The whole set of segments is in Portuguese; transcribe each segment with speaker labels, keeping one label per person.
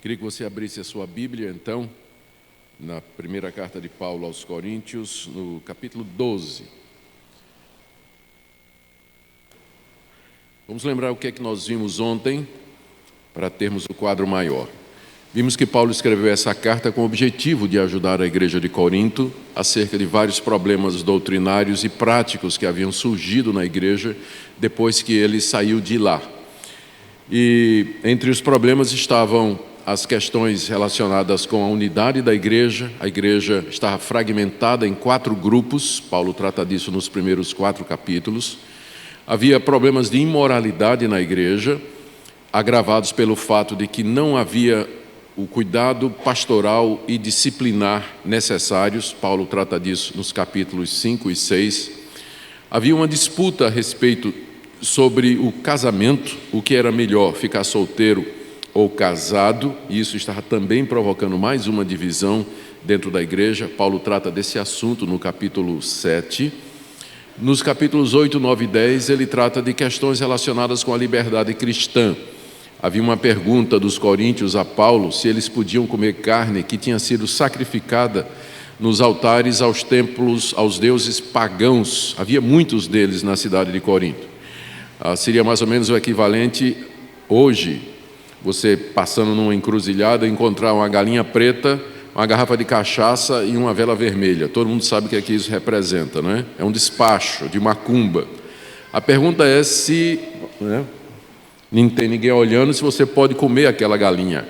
Speaker 1: Queria que você abrisse a sua Bíblia, então, na primeira carta de Paulo aos Coríntios, no capítulo 12. Vamos lembrar o que é que nós vimos ontem, para termos o quadro maior. Vimos que Paulo escreveu essa carta com o objetivo de ajudar a igreja de Corinto acerca de vários problemas doutrinários e práticos que haviam surgido na igreja depois que ele saiu de lá. E entre os problemas estavam as questões relacionadas com a unidade da igreja. A igreja estava fragmentada em 4 grupos, Paulo trata disso nos primeiros 4 capítulos. Havia problemas de imoralidade na igreja, agravados pelo fato de que não havia o cuidado pastoral e disciplinar necessários. Paulo trata disso nos capítulos 5 e 6. Havia uma disputa a respeito sobre o casamento, o que era melhor, ficar solteiro ou casado, e isso estava também provocando mais uma divisão dentro da igreja. Paulo trata desse assunto no capítulo 7. Nos capítulos 8, 9 e 10, ele trata de questões relacionadas com a liberdade cristã. Havia uma pergunta dos coríntios a Paulo se eles podiam comer carne que tinha sido sacrificada nos altares aos templos, aos deuses pagãos. Havia muitos deles na cidade de Corinto. Seria mais ou menos o equivalente hoje, você passando numa encruzilhada, encontrar uma galinha preta, uma garrafa de cachaça e uma vela vermelha. Todo mundo sabe o que é que isso representa, não é? É um despacho de macumba. A pergunta é se, não tem ninguém olhando, se você pode comer aquela galinha.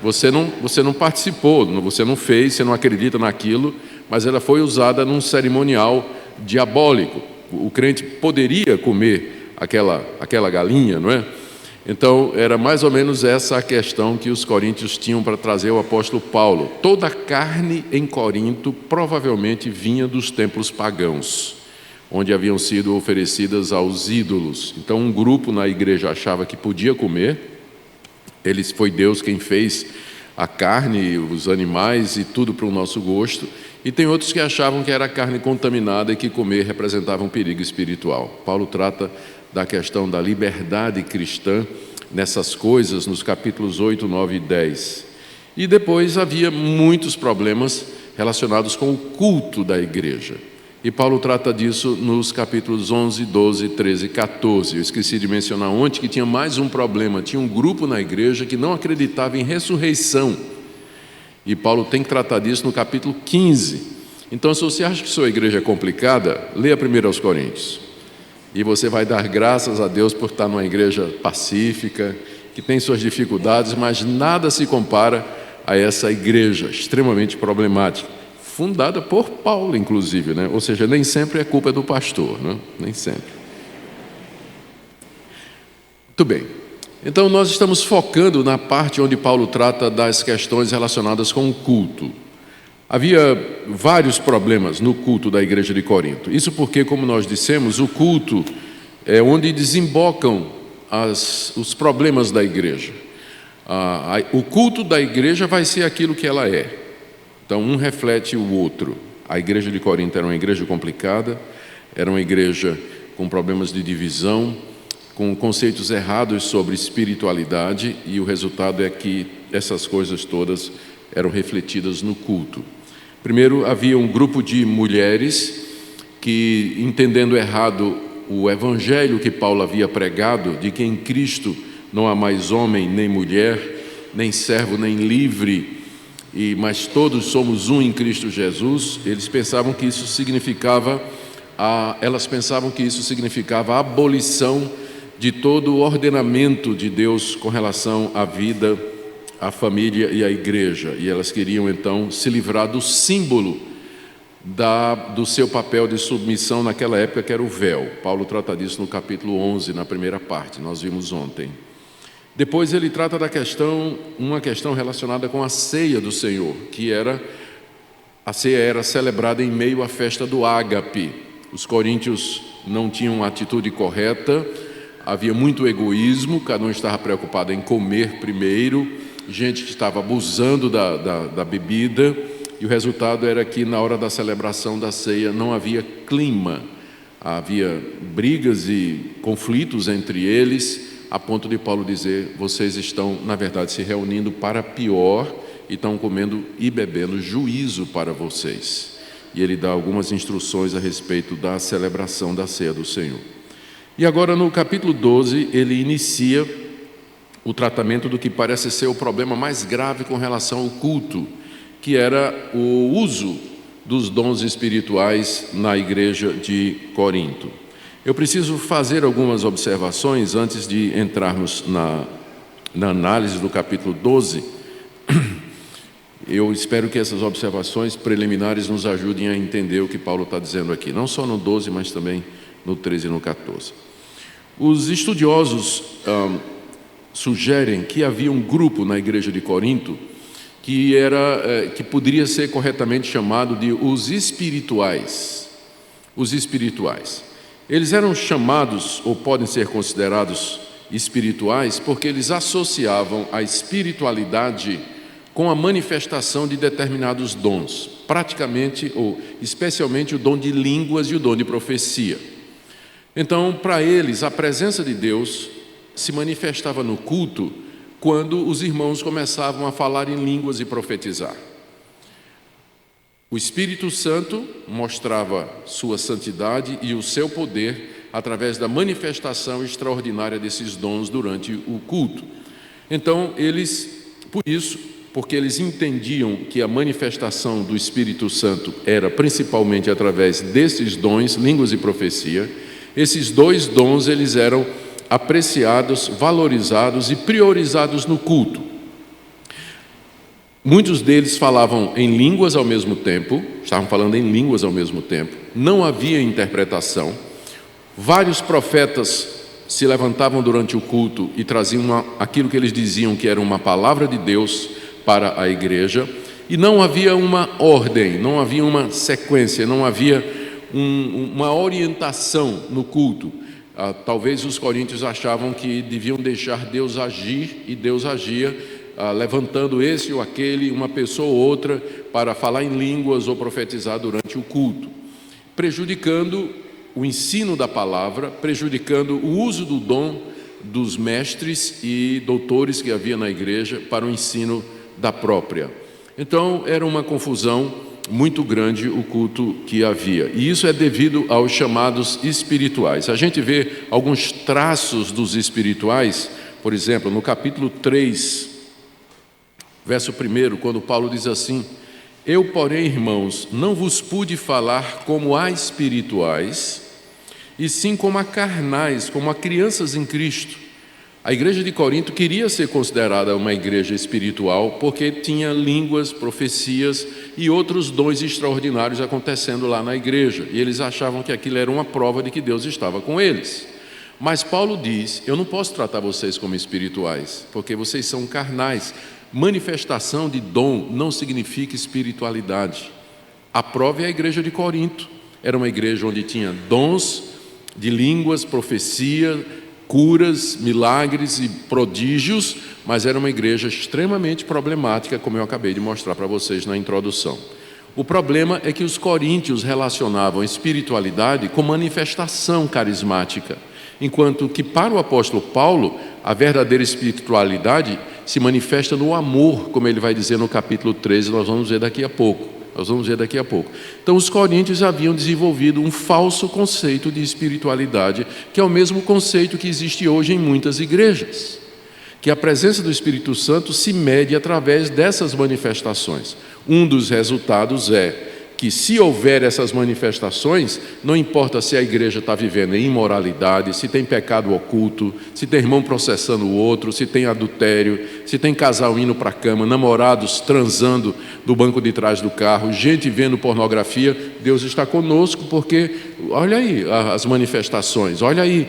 Speaker 1: Você não participou, você não fez, você não acredita naquilo, mas ela foi usada num cerimonial diabólico. O crente poderia comer aquela galinha, não é? Então, era mais ou menos essa a questão que os coríntios tinham para trazer ao apóstolo Paulo. Toda a carne em Corinto provavelmente vinha dos templos pagãos, onde haviam sido oferecidas aos ídolos. Então, um grupo na igreja achava que podia comer. Foi Deus quem fez a carne, os animais e tudo para o nosso gosto. E tem outros que achavam que era carne contaminada e que comer representava um perigo espiritual. Paulo trata da questão da liberdade cristã nessas coisas nos capítulos 8, 9 e 10. E depois havia muitos problemas relacionados com o culto da igreja. E Paulo trata disso nos capítulos 11, 12, 13 e 14. Eu esqueci de mencionar ontem que tinha mais um problema. Tinha um grupo na igreja que não acreditava em ressurreição. E Paulo tem que tratar disso no capítulo 15. Então, se você acha que sua igreja é complicada, leia primeiro aos Coríntios. E você vai dar graças a Deus por estar numa igreja pacífica, que tem suas dificuldades, mas nada se compara a essa igreja extremamente problemática, fundada por Paulo, inclusive, né? Ou seja, nem sempre é culpa do pastor, né? Nem sempre. Muito bem. Então, nós estamos focando na parte onde Paulo trata das questões relacionadas com o culto. Havia vários problemas no culto da igreja de Corinto. Isso porque, como nós dissemos, o culto é onde desembocam os problemas da igreja. O culto da igreja vai ser aquilo que ela é. Então, um reflete o outro. A igreja de Corinto era uma igreja complicada, era uma igreja com problemas de divisão, com conceitos errados sobre espiritualidade, e o resultado é que essas coisas todas eram refletidas no culto. Primeiro, havia um grupo de mulheres que, entendendo errado o evangelho que Paulo havia pregado, de que em Cristo não há mais homem nem mulher, nem servo nem livre, mas todos somos um em Cristo Jesus, elas pensavam que isso significava a abolição de todo o ordenamento de Deus com relação à vida, a família e a igreja, e elas queriam então se livrar do símbolo do seu papel de submissão naquela época, que era o véu. Paulo trata disso no capítulo 11, na primeira parte, nós vimos ontem. Depois ele trata uma questão relacionada com a ceia do Senhor, a ceia era celebrada em meio à festa do ágape. Os coríntios não tinham uma atitude correta, havia muito egoísmo, cada um estava preocupado em comer primeiro, gente que estava abusando da bebida, e o resultado era que na hora da celebração da ceia não havia clima, havia brigas e conflitos entre eles, a ponto de Paulo dizer: vocês estão, na verdade, se reunindo para pior e estão comendo e bebendo juízo para vocês. E ele dá algumas instruções a respeito da celebração da ceia do Senhor. E agora, no capítulo 12, ele inicia o tratamento do que parece ser o problema mais grave com relação ao culto, que era o uso dos dons espirituais na igreja de Corinto. Eu preciso fazer algumas observações antes de entrarmos na análise do capítulo 12. Eu espero que essas observações preliminares nos ajudem a entender o que Paulo está dizendo aqui, não só no 12, mas também no 13 e no 14. Os estudiosos sugerem que havia um grupo na igreja de Corinto que poderia ser corretamente chamado de os espirituais. Os espirituais. Eles eram chamados, ou podem ser considerados espirituais, porque eles associavam a espiritualidade com a manifestação de determinados dons, praticamente ou especialmente o dom de línguas e o dom de profecia. Então, para eles, a presença de Deus se manifestava no culto quando os irmãos começavam a falar em línguas e profetizar. O Espírito Santo mostrava sua santidade e o seu poder através da manifestação extraordinária desses dons durante o culto. Então, porque eles entendiam que a manifestação do Espírito Santo era principalmente através desses dons, línguas e profecia, esses dois dons eles eram apreciados, valorizados e priorizados no culto. Muitos deles falavam em línguas ao mesmo tempo, estavam falando em línguas ao mesmo tempo, não havia interpretação. Vários profetas se levantavam durante o culto e traziam aquilo que eles diziam que era uma palavra de Deus para a igreja, e não havia uma ordem, não havia uma sequência, não havia uma orientação no culto. Talvez os coríntios achavam que deviam deixar Deus agir, e Deus agia levantando esse ou aquele, uma pessoa ou outra, para falar em línguas ou profetizar durante o culto, prejudicando o ensino da palavra, prejudicando o uso do dom dos mestres e doutores que havia na igreja para o ensino da própria. Então, era uma confusão muito grande o culto que havia, e isso é devido aos chamados espirituais. A gente vê alguns traços dos espirituais, por exemplo, no capítulo 3, verso 1, quando Paulo diz assim: eu, porém, irmãos, não vos pude falar como a espirituais, e sim como a carnais, como a crianças em Cristo. A igreja de Corinto queria ser considerada uma igreja espiritual porque tinha línguas, profecias e outros dons extraordinários acontecendo lá na igreja, e eles achavam que aquilo era uma prova de que Deus estava com eles. Mas Paulo diz: eu não posso tratar vocês como espirituais, porque vocês são carnais. Manifestação de dom não significa espiritualidade. A prova é a igreja de Corinto. Era uma igreja onde tinha dons de línguas, profecia, curas, milagres e prodígios, mas era uma igreja extremamente problemática, como eu acabei de mostrar para vocês na introdução. O problema é que os coríntios relacionavam espiritualidade com manifestação carismática, enquanto que para o apóstolo Paulo, a verdadeira espiritualidade se manifesta no amor, como ele vai dizer no capítulo 13, nós vamos ver daqui a pouco. Então, os coríntios haviam desenvolvido um falso conceito de espiritualidade, que é o mesmo conceito que existe hoje em muitas igrejas, que a presença do Espírito Santo se mede através dessas manifestações. Um dos resultados é que, se houver essas manifestações, não importa se a igreja está vivendo em imoralidade, se tem pecado oculto, se tem irmão processando o outro, se tem adultério, se tem casal indo para a cama, namorados transando do banco de trás do carro, gente vendo pornografia, Deus está conosco, porque olha aí as manifestações, olha aí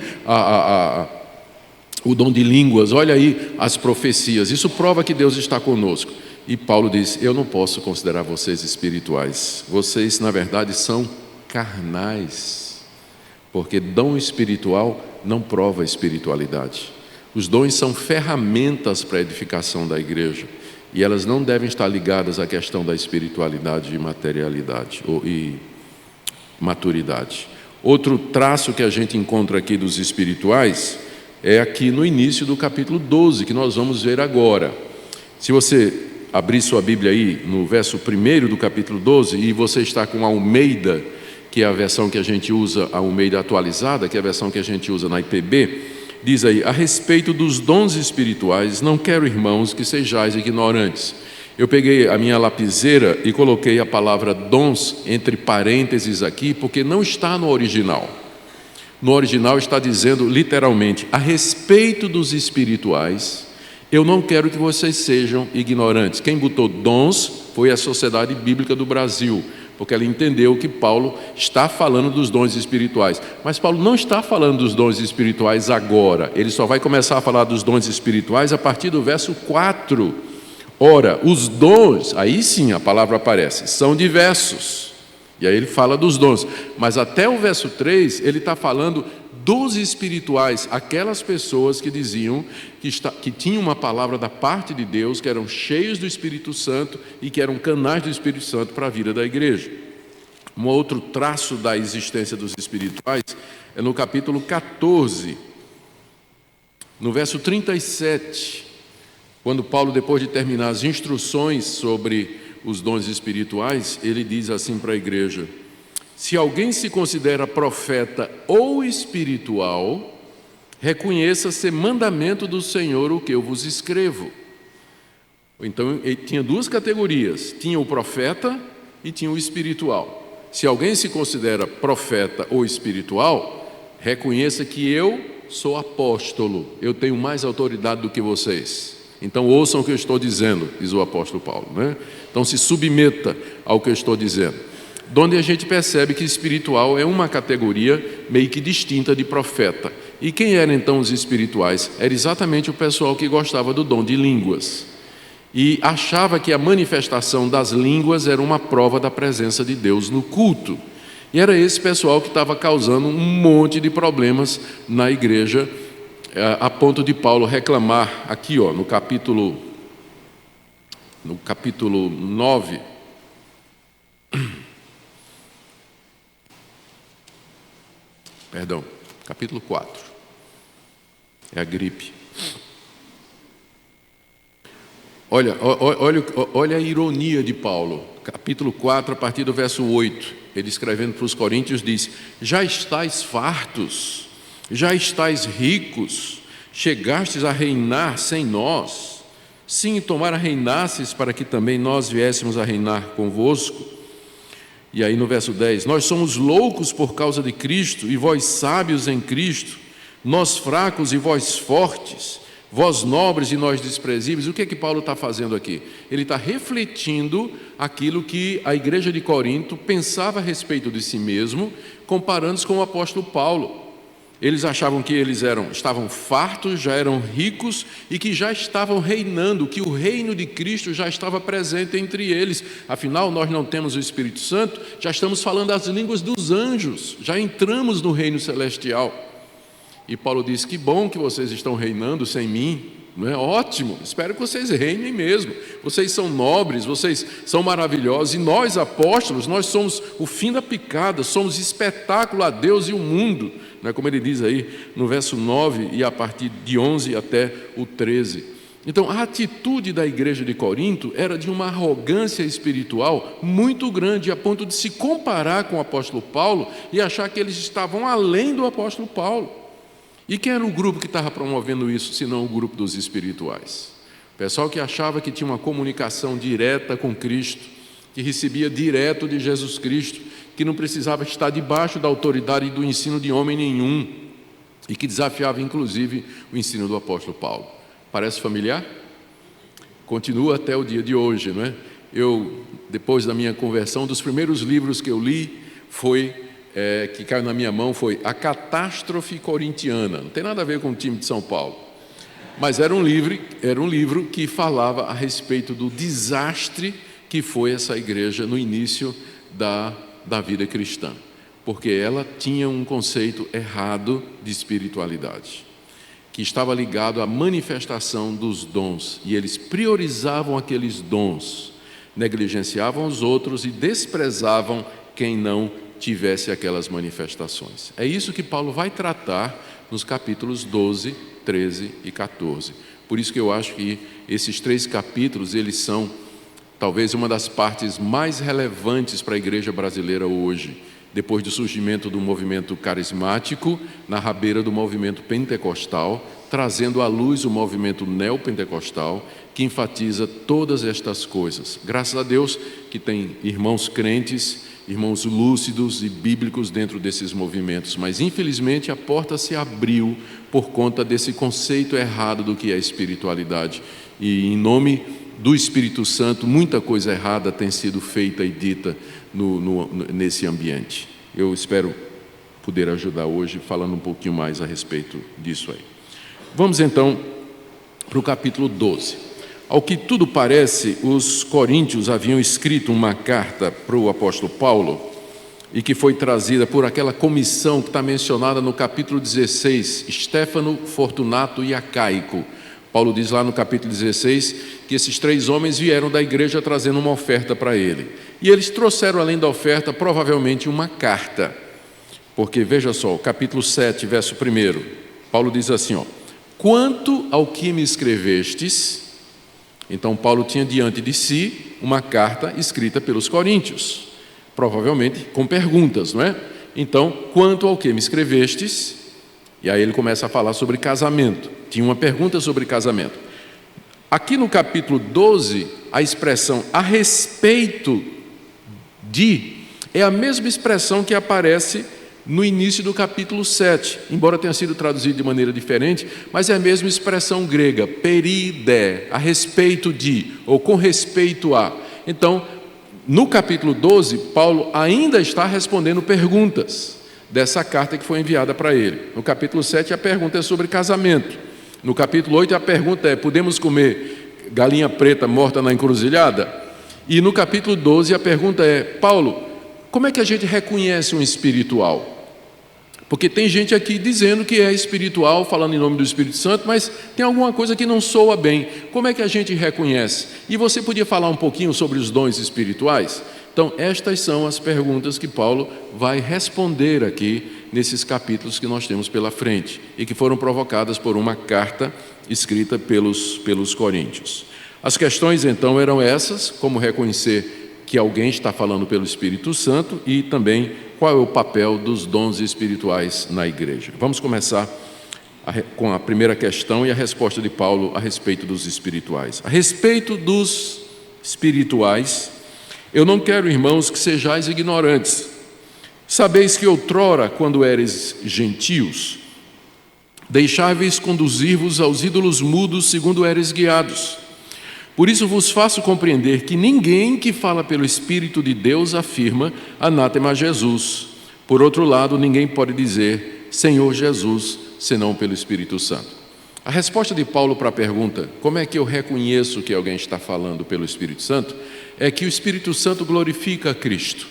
Speaker 1: o dom de línguas, olha aí as profecias. Isso prova que Deus está conosco. E Paulo diz: eu não posso considerar vocês espirituais. Vocês, na verdade, são carnais, porque dom espiritual não prova espiritualidade. Os dons são ferramentas para a edificação da igreja, e elas não devem estar ligadas à questão da espiritualidade e materialidade e maturidade. Outro traço que a gente encontra aqui dos espirituais é aqui no início do capítulo 12, que nós vamos ver agora. Se você abrir sua Bíblia aí no verso 1 do capítulo 12, e você está com a Almeida, que é a versão que a gente usa, a Almeida atualizada, que é a versão que a gente usa na IPB, diz aí: a respeito dos dons espirituais, não quero, irmãos, que sejais ignorantes. Eu peguei a minha lapiseira e coloquei a palavra dons entre parênteses aqui, porque não está no original. No original está dizendo literalmente: a respeito dos espirituais, eu não quero que vocês sejam ignorantes. Quem botou dons foi a Sociedade Bíblica do Brasil, porque ela entendeu que Paulo está falando dos dons espirituais. Mas Paulo não está falando dos dons espirituais agora. Ele só vai começar a falar dos dons espirituais a partir do verso 4. Ora, os dons, aí sim a palavra aparece, são diversos. E aí ele fala dos dons. Mas até o verso 3, ele está falando dos espirituais, aquelas pessoas que diziam que tinham uma palavra da parte de Deus, que eram cheios do Espírito Santo e que eram canais do Espírito Santo para a vida da igreja. Um outro traço da existência dos espirituais é no capítulo 14, no verso 37, quando Paulo, depois de terminar as instruções sobre os dons espirituais, ele diz assim para a igreja: se alguém se considera profeta ou espiritual, reconheça ser mandamento do Senhor o que eu vos escrevo. Então, ele tinha duas categorias: tinha o profeta e tinha o espiritual. Se alguém se considera profeta ou espiritual, reconheça que eu sou apóstolo, eu tenho mais autoridade do que vocês. Então ouçam o que eu estou dizendo, diz o apóstolo Paulo, né? Então se submeta ao que eu estou dizendo. Donde a gente percebe que espiritual é uma categoria meio que distinta de profeta. E quem eram então os espirituais? Era exatamente o pessoal que gostava do dom de línguas e achava que a manifestação das línguas era uma prova da presença de Deus no culto. E era esse pessoal que estava causando um monte de problemas na igreja, a ponto de Paulo reclamar aqui, no capítulo 9, perdão, capítulo 4, é a gripe. Olha a ironia de Paulo, capítulo 4, a partir do verso 8, ele escrevendo para os coríntios diz: já estáis fartos, já estáis ricos, chegastes a reinar sem nós. Sim, tomara reinasses para que também nós viéssemos a reinar convosco. E aí no verso 10, nós somos loucos por causa de Cristo, e vós sábios em Cristo, nós fracos e vós fortes, vós nobres e nós desprezíveis. O que é que Paulo está fazendo aqui? Ele está refletindo aquilo que a igreja de Corinto pensava a respeito de si mesmo, comparando-se com o apóstolo Paulo. Eles achavam que eles estavam fartos, já eram ricos e que já estavam reinando, que o reino de Cristo já estava presente entre eles. Afinal, nós não temos o Espírito Santo, já estamos falando as línguas dos anjos, já entramos no reino celestial. E Paulo diz: que bom que vocês estão reinando sem mim, não é? Ótimo, espero que vocês reinem mesmo. Vocês são nobres, vocês são maravilhosos, e nós, apóstolos, nós somos o fim da picada, somos espetáculo a Deus e o mundo, não é? Como ele diz aí no verso 9 e a partir de 11 até o 13. Então, a atitude da igreja de Corinto era de uma arrogância espiritual muito grande, a ponto de se comparar com o apóstolo Paulo e achar que eles estavam além do apóstolo Paulo. E quem era o grupo que estava promovendo isso, senão o grupo dos espirituais? O pessoal que achava que tinha uma comunicação direta com Cristo, que recebia direto de Jesus Cristo, que não precisava estar debaixo da autoridade e do ensino de homem nenhum, e que desafiava inclusive o ensino do apóstolo Paulo. Parece familiar? Continua até o dia de hoje, não é? Depois da minha conversão, um dos primeiros livros que eu li que caiu na minha mão foi A Catástrofe Corintiana. Não tem nada a ver com o time de São Paulo, mas era um livro que falava a respeito do desastre que foi essa igreja no início da vida cristã, porque ela tinha um conceito errado de espiritualidade, que estava ligado à manifestação dos dons, e eles priorizavam aqueles dons, negligenciavam os outros e desprezavam quem não tivesse aquelas manifestações. É isso que Paulo vai tratar nos capítulos 12, 13 e 14. Por isso que eu acho que esses 3 capítulos, eles são talvez uma das partes mais relevantes para a igreja brasileira hoje, depois do surgimento do movimento carismático, na rabeira do movimento pentecostal, trazendo à luz o movimento neopentecostal, que enfatiza todas estas coisas. Graças a Deus que tem irmãos crentes, irmãos lúcidos e bíblicos dentro desses movimentos, mas infelizmente a porta se abriu por conta desse conceito errado do que é espiritualidade. E em nome do Espírito Santo, muita coisa errada tem sido feita e dita nesse ambiente. Eu espero poder ajudar hoje falando um pouquinho mais a respeito disso aí. Vamos então para o capítulo 12. Ao que tudo parece, os coríntios haviam escrito uma carta para o apóstolo Paulo e que foi trazida por aquela comissão que está mencionada no capítulo 16, Estéfano, Fortunato e Acaico. Paulo diz lá no capítulo 16 que esses 3 homens vieram da igreja trazendo uma oferta para ele. E eles trouxeram, além da oferta, provavelmente uma carta. Porque, veja só, capítulo 7, verso 1, Paulo diz assim, quanto ao que me escrevestes. Então Paulo tinha diante de si uma carta escrita pelos coríntios, provavelmente com perguntas, não é? Então, quanto ao que me escrevestes, e aí ele começa a falar sobre casamento. Tinha uma pergunta sobre casamento. Aqui no capítulo 12, a expressão a respeito de é a mesma expressão que aparece no início do capítulo 7, embora tenha sido traduzido de maneira diferente, mas é a mesma expressão grega, peride, a respeito de, ou com respeito a. Então, no capítulo 12, Paulo ainda está respondendo perguntas dessa carta que foi enviada para ele. No capítulo 7, a pergunta é sobre casamento. No capítulo 8, a pergunta é, podemos comer galinha preta morta na encruzilhada? E no capítulo 12, a pergunta é, Paulo, como é que a gente reconhece um espiritual? Porque tem gente aqui dizendo que é espiritual, falando em nome do Espírito Santo, mas tem alguma coisa que não soa bem. Como é que a gente reconhece? E você podia falar um pouquinho sobre os dons espirituais? Então, estas são as perguntas que Paulo vai responder aqui nesses capítulos que nós temos pela frente e que foram provocadas por uma carta escrita pelos coríntios. As questões, então, eram essas, como reconhecer que alguém está falando pelo Espírito Santo e também qual é o papel dos dons espirituais na igreja. Vamos começar com a primeira questão e a resposta de Paulo a respeito dos espirituais. A respeito dos espirituais, eu não quero, irmãos, que sejais ignorantes. Sabeis que outrora, quando eres gentios, deixáveis conduzir-vos aos ídolos mudos segundo eres guiados. Por isso vos faço compreender que ninguém que fala pelo Espírito de Deus afirma anátema a Jesus. Por outro lado, ninguém pode dizer Senhor Jesus, senão pelo Espírito Santo. A resposta de Paulo para a pergunta, como é que eu reconheço que alguém está falando pelo Espírito Santo, é que o Espírito Santo glorifica a Cristo.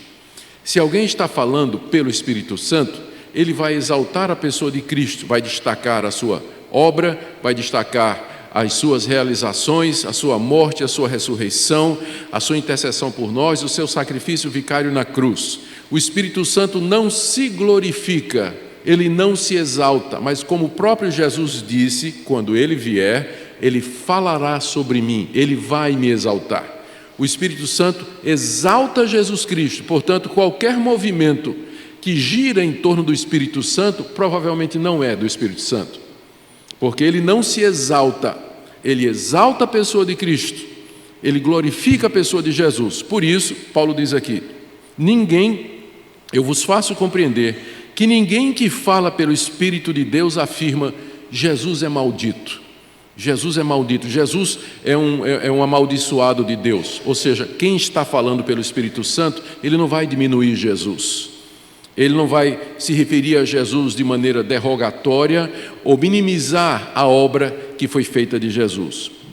Speaker 1: Se alguém está falando pelo Espírito Santo, ele vai exaltar a pessoa de Cristo, vai destacar a sua obra, vai destacar as suas realizações, a sua morte, a sua ressurreição, a sua intercessão por nós, o seu sacrifício vicário na cruz. O Espírito Santo não se glorifica, ele não se exalta, mas como o próprio Jesus disse, quando ele vier, ele falará sobre mim, ele vai me exaltar. O Espírito Santo exalta Jesus Cristo, portanto, qualquer movimento que gira em torno do Espírito Santo, provavelmente não é do Espírito Santo. Porque ele não se exalta, ele exalta a pessoa de Cristo, ele glorifica a pessoa de Jesus. Por isso, Paulo diz aqui, eu vos faço compreender que ninguém que fala pelo Espírito de Deus afirma, Jesus é maldito. Jesus é maldito, Jesus é um amaldiçoado de Deus. Ou seja, quem está falando pelo Espírito Santo, ele não vai diminuir Jesus. Ele não vai se referir a Jesus de maneira derrogatória ou minimizar a obra que foi feita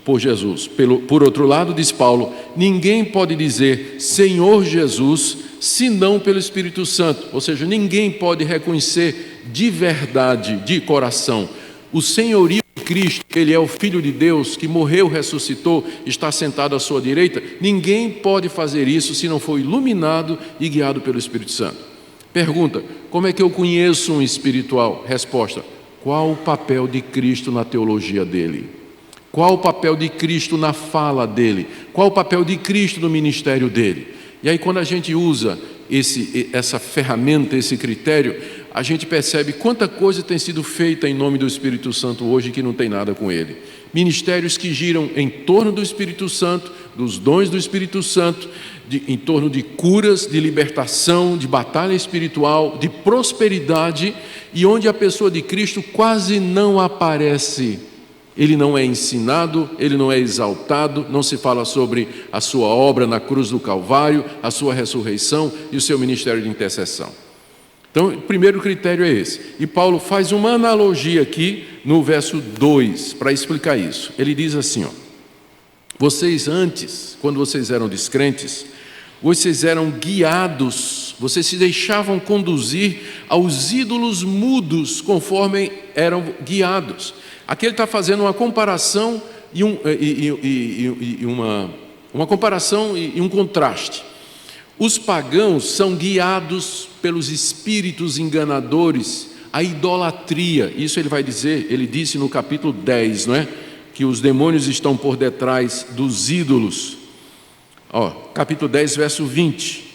Speaker 1: por Jesus. Por outro lado, diz Paulo, ninguém pode dizer Senhor Jesus, senão pelo Espírito Santo. Ou seja, ninguém pode reconhecer de verdade, de coração, o senhorio de Cristo, ele é o Filho de Deus que morreu, ressuscitou, está sentado à sua direita. Ninguém pode fazer isso se não for iluminado e guiado pelo Espírito Santo. Pergunta, como é que eu conheço um espiritual? Resposta, qual o papel de Cristo na teologia dele? Qual o papel de Cristo na fala dele? Qual o papel de Cristo no ministério dele? E aí, quando a gente usa essa ferramenta, esse critério, a gente percebe quanta coisa tem sido feita em nome do Espírito Santo hoje que não tem nada com ele. Ministérios que giram em torno do Espírito Santo, dos dons do Espírito Santo, em torno de curas, de libertação, de batalha espiritual, de prosperidade, e onde a pessoa de Cristo quase não aparece. Ele não é ensinado, ele não é exaltado, não se fala sobre a sua obra na cruz do Calvário, a sua ressurreição e o seu ministério de intercessão. Então, o primeiro critério é esse. E Paulo faz uma analogia aqui no verso 2 para explicar isso. Ele diz assim, vocês antes, quando vocês eram descrentes, vocês eram guiados, vocês se deixavam conduzir aos ídolos mudos conforme eram guiados. Aqui ele está fazendo uma comparação e uma comparação e um contraste. Os pagãos são guiados pelos espíritos enganadores, a idolatria. Isso ele vai dizer, ele disse no capítulo 10, não é? Que os demônios estão por detrás dos ídolos. Capítulo 10, verso 20.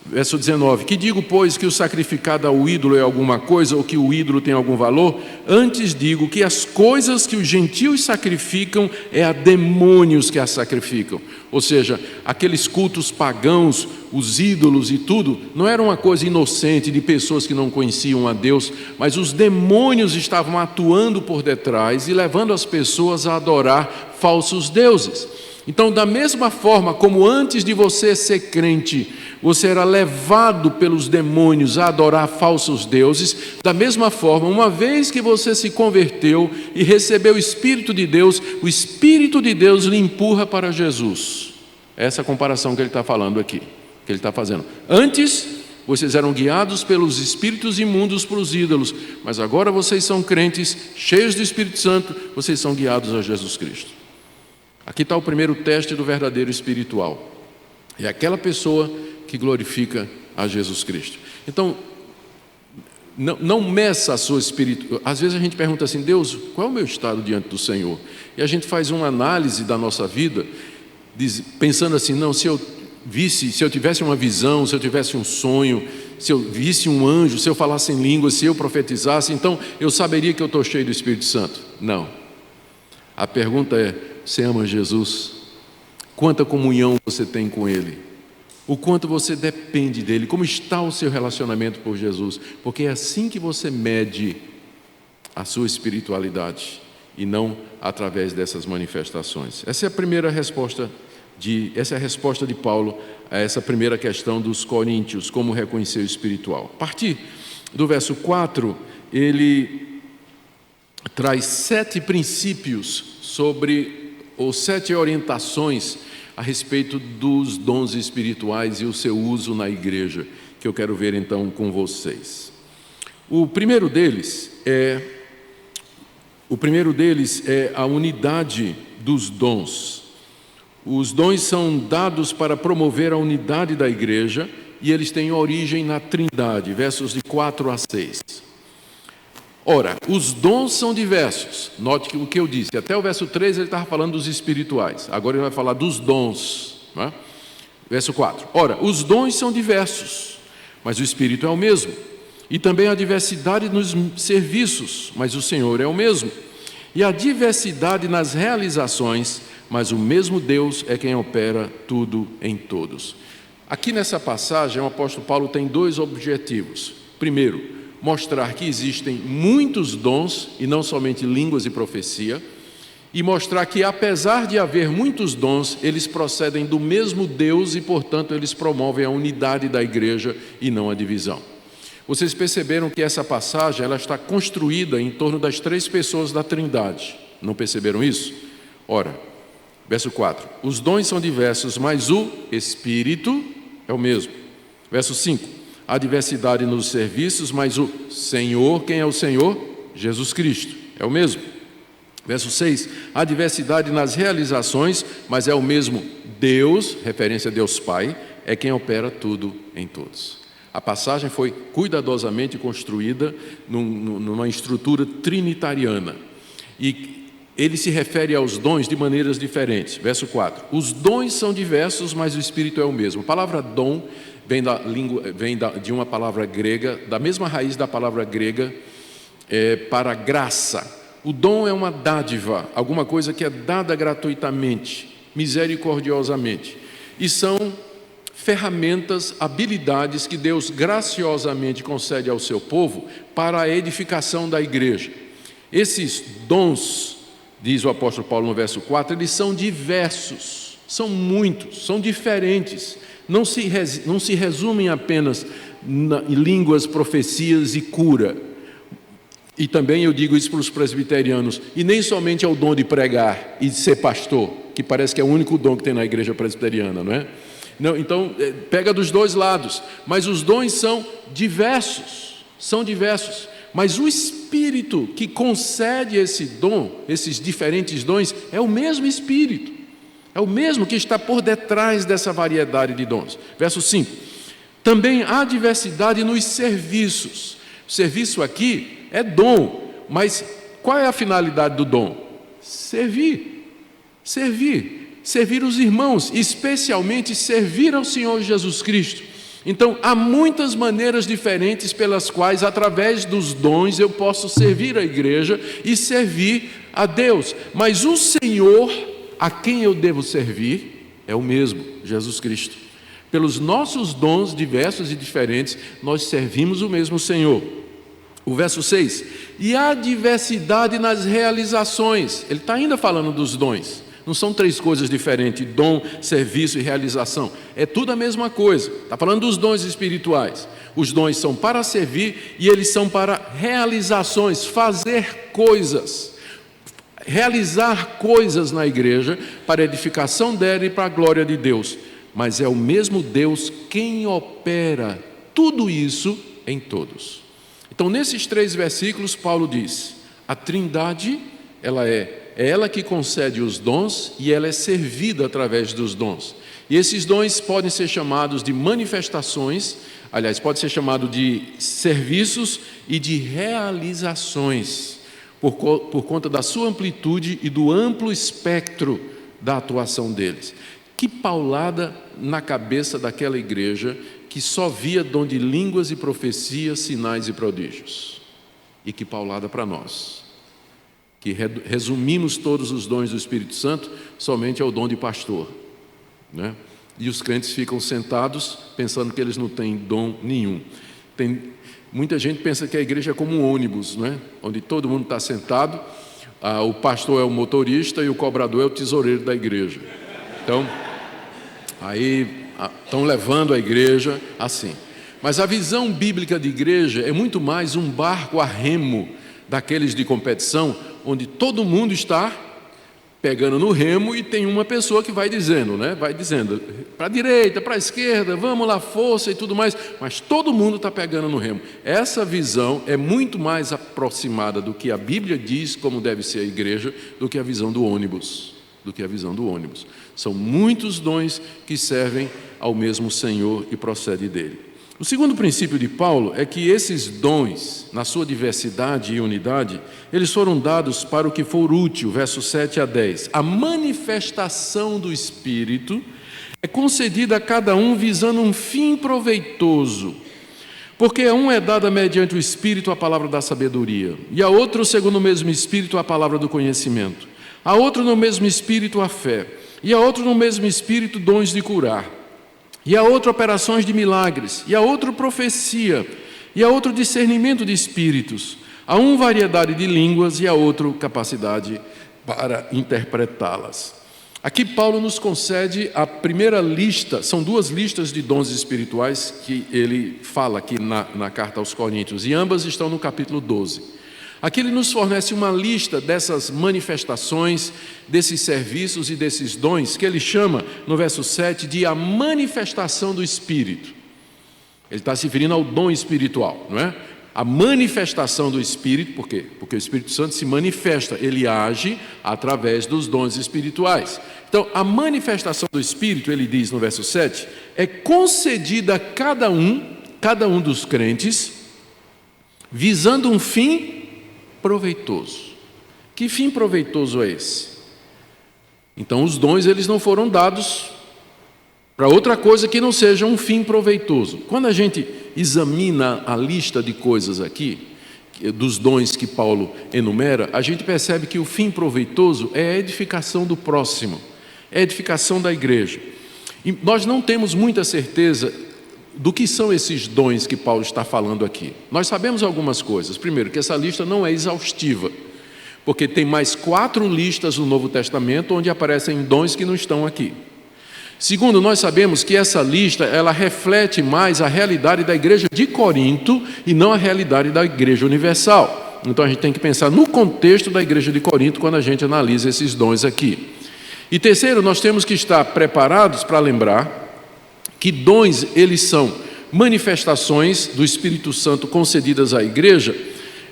Speaker 1: Verso 19, que digo, pois, que o sacrificado ao ídolo é alguma coisa, ou que o ídolo tem algum valor? Antes digo que as coisas que os gentios sacrificam é a demônios que as sacrificam. Ou seja, aqueles cultos pagãos, os ídolos e tudo, não era uma coisa inocente de pessoas que não conheciam a Deus, mas os demônios estavam atuando por detrás e levando as pessoas a adorar falsos deuses. Então, da mesma forma como antes de você ser crente, você era levado pelos demônios a adorar falsos deuses, da mesma forma, uma vez que você se converteu e recebeu o Espírito de Deus, o Espírito de Deus lhe empurra para Jesus. Essa é a comparação que ele está falando aqui, que ele está fazendo. Antes, vocês eram guiados pelos espíritos imundos para os ídolos, mas agora vocês são crentes, cheios do Espírito Santo, vocês são guiados a Jesus Cristo. Aqui está o primeiro teste do verdadeiro espiritual. É aquela pessoa que glorifica a Jesus Cristo. Então, não meça a sua espiritualidade. Às vezes a gente pergunta assim, Deus, qual é o meu estado diante do Senhor? E a gente faz uma análise da nossa vida, pensando assim, não, se eu tivesse uma visão, se eu tivesse um sonho, se eu visse um anjo, se eu falasse em línguas, se eu profetizasse, então eu saberia que eu estou cheio do Espírito Santo. Não. A pergunta é, você ama Jesus? Quanta comunhão você tem com Ele? O quanto você depende dEle? Como está o seu relacionamento por Jesus? Porque é assim que você mede a sua espiritualidade e não através dessas manifestações. Essa é a primeira resposta essa é a resposta de Paulo a essa primeira questão dos coríntios, como reconhecer o espiritual. A partir do verso 4, ele traz 7 princípios ou 7 orientações a respeito dos dons espirituais e o seu uso na igreja, que eu quero ver então com vocês. O primeiro deles é a unidade dos dons. Os dons são dados para promover a unidade da igreja e eles têm origem na Trindade, versos de 4 a 6. Ora, os dons são diversos. Note o que eu disse. Até o verso 3 ele estava falando dos espirituais. Agora ele vai falar dos dons. Não é? Verso 4. Ora, os dons são diversos, mas o Espírito é o mesmo. E também há diversidade nos serviços, mas o Senhor é o mesmo. E há diversidade nas realizações, mas o mesmo Deus é quem opera tudo em todos. Aqui nessa passagem, o apóstolo Paulo tem 2 objetivos. Primeiro, mostrar que existem muitos dons, e não somente línguas e profecia, e mostrar que, apesar de haver muitos dons, eles procedem do mesmo Deus e, portanto, eles promovem a unidade da igreja e não a divisão. Vocês perceberam que essa passagem ela está construída em torno das 3 pessoas da Trindade. Não perceberam isso? Ora, verso 4. Os dons são diversos, mas o Espírito é o mesmo. Verso 5. Há diversidade nos serviços, mas o Senhor, quem é o Senhor? Jesus Cristo, é o mesmo. Verso 6. Há diversidade nas realizações, mas é o mesmo Deus, referência a Deus Pai, é quem opera tudo em todos. A passagem foi cuidadosamente construída numa estrutura trinitariana. E ele se refere aos dons de maneiras diferentes. Verso 4. Os dons são diversos, mas o Espírito é o mesmo. A palavra dom vem de uma palavra grega, da mesma raiz da palavra grega para graça. O dom é uma dádiva, alguma coisa que é dada gratuitamente, misericordiosamente. E são ferramentas, habilidades que Deus graciosamente concede ao seu povo para a edificação da igreja. Esses dons, diz o apóstolo Paulo no verso 4, eles são diversos, são muitos, são diferentes. Não se resumem apenas em línguas, profecias e cura. E também eu digo isso para os presbiterianos, e nem somente ao dom de pregar e de ser pastor, que parece que é o único dom que tem na igreja presbiteriana, não é? Não, então, pega dos dois lados, mas os dons são diversos, mas o Espírito que concede esse dom, esses diferentes dons, é o mesmo Espírito, é o mesmo que está por detrás dessa variedade de dons. Verso 5, também há diversidade nos serviços. O serviço aqui é dom, mas qual é a finalidade do dom? Servir os irmãos, especialmente servir ao Senhor Jesus Cristo. Então, há muitas maneiras diferentes pelas quais, através dos dons, eu posso servir a igreja e servir a Deus. Mas o Senhor, a quem eu devo servir, é o mesmo, Jesus Cristo. Pelos nossos dons diversos e diferentes, nós servimos o mesmo Senhor. O verso 6, e há diversidade nas realizações. Ele está ainda falando dos dons. Não são três coisas diferentes, dom, serviço e realização. É tudo a mesma coisa. Está falando dos dons espirituais. Os dons são para servir e eles são para realizações, fazer coisas. Realizar coisas na igreja para a edificação dela e para a glória de Deus. Mas é o mesmo Deus quem opera tudo isso em todos. Então, nesses 3 versículos, Paulo diz, a Trindade, ela é ela que concede os dons e ela é servida através dos dons. E esses dons podem ser chamados de manifestações, aliás, pode ser chamado de serviços e de realizações, por conta da sua amplitude e do amplo espectro da atuação deles. Que paulada na cabeça daquela igreja que só via dom de línguas e profecias, sinais e prodígios. E que paulada para nós, que resumimos todos os dons do Espírito Santo somente ao dom de pastor, né? E os crentes ficam sentados pensando que eles não têm dom nenhum. Muita gente pensa que a igreja é como um ônibus, né? Onde todo mundo está sentado, o pastor é o motorista e o cobrador é o tesoureiro da igreja. Então, aí estão levando a igreja assim. Mas a visão bíblica de igreja é muito mais um barco a remo daqueles de competição, onde todo mundo está pegando no remo e tem uma pessoa que vai dizendo, né? Vai dizendo para a direita, para a esquerda, vamos lá, força e tudo mais, mas todo mundo está pegando no remo. Essa visão é muito mais aproximada do que a Bíblia diz como deve ser a igreja, do que a visão do ônibus. São muitos dons que servem ao mesmo Senhor e procede dele. O segundo princípio de Paulo é que esses dons, na sua diversidade e unidade, eles foram dados para o que for útil, versos 7 a 10. A manifestação do Espírito é concedida a cada um visando um fim proveitoso, porque a um é dada mediante o Espírito a palavra da sabedoria, e a outro, segundo o mesmo Espírito, a palavra do conhecimento, a outro no mesmo Espírito a fé, e a outro no mesmo Espírito dons de curar, e a outro operações de milagres, e a outro profecia, e a outro discernimento de espíritos, a um variedade de línguas e a outro capacidade para interpretá-las. Aqui Paulo nos concede a primeira lista, são 2 listas de dons espirituais que ele fala aqui na carta aos Coríntios, e ambas estão no capítulo 12. Aqui ele nos fornece uma lista dessas manifestações, desses serviços e desses dons, que ele chama, no verso 7, de a manifestação do Espírito. Ele está se referindo ao dom espiritual, não é? A manifestação do Espírito, por quê? Porque o Espírito Santo se manifesta, ele age através dos dons espirituais. Então, a manifestação do Espírito, ele diz no verso 7, é concedida a cada um cada um dos crentes, visando um fim proveitoso. Que fim proveitoso é esse? Então os dons eles não foram dados para outra coisa que não seja um fim proveitoso. Quando a gente examina a lista de coisas aqui, dos dons que Paulo enumera, a gente percebe que o fim proveitoso é a edificação do próximo, é a edificação da igreja. E nós não temos muita certeza do que são esses dons que Paulo está falando aqui. Nós sabemos algumas coisas. Primeiro, que essa lista não é exaustiva, porque tem mais 4 listas no Novo Testamento onde aparecem dons que não estão aqui. Segundo, nós sabemos que essa lista ela reflete mais a realidade da igreja de Corinto e não a realidade da igreja universal. Então a gente tem que pensar no contexto da igreja de Corinto quando a gente analisa esses dons aqui. E terceiro, nós temos que estar preparados para lembrar que dons eles são manifestações do Espírito Santo concedidas à igreja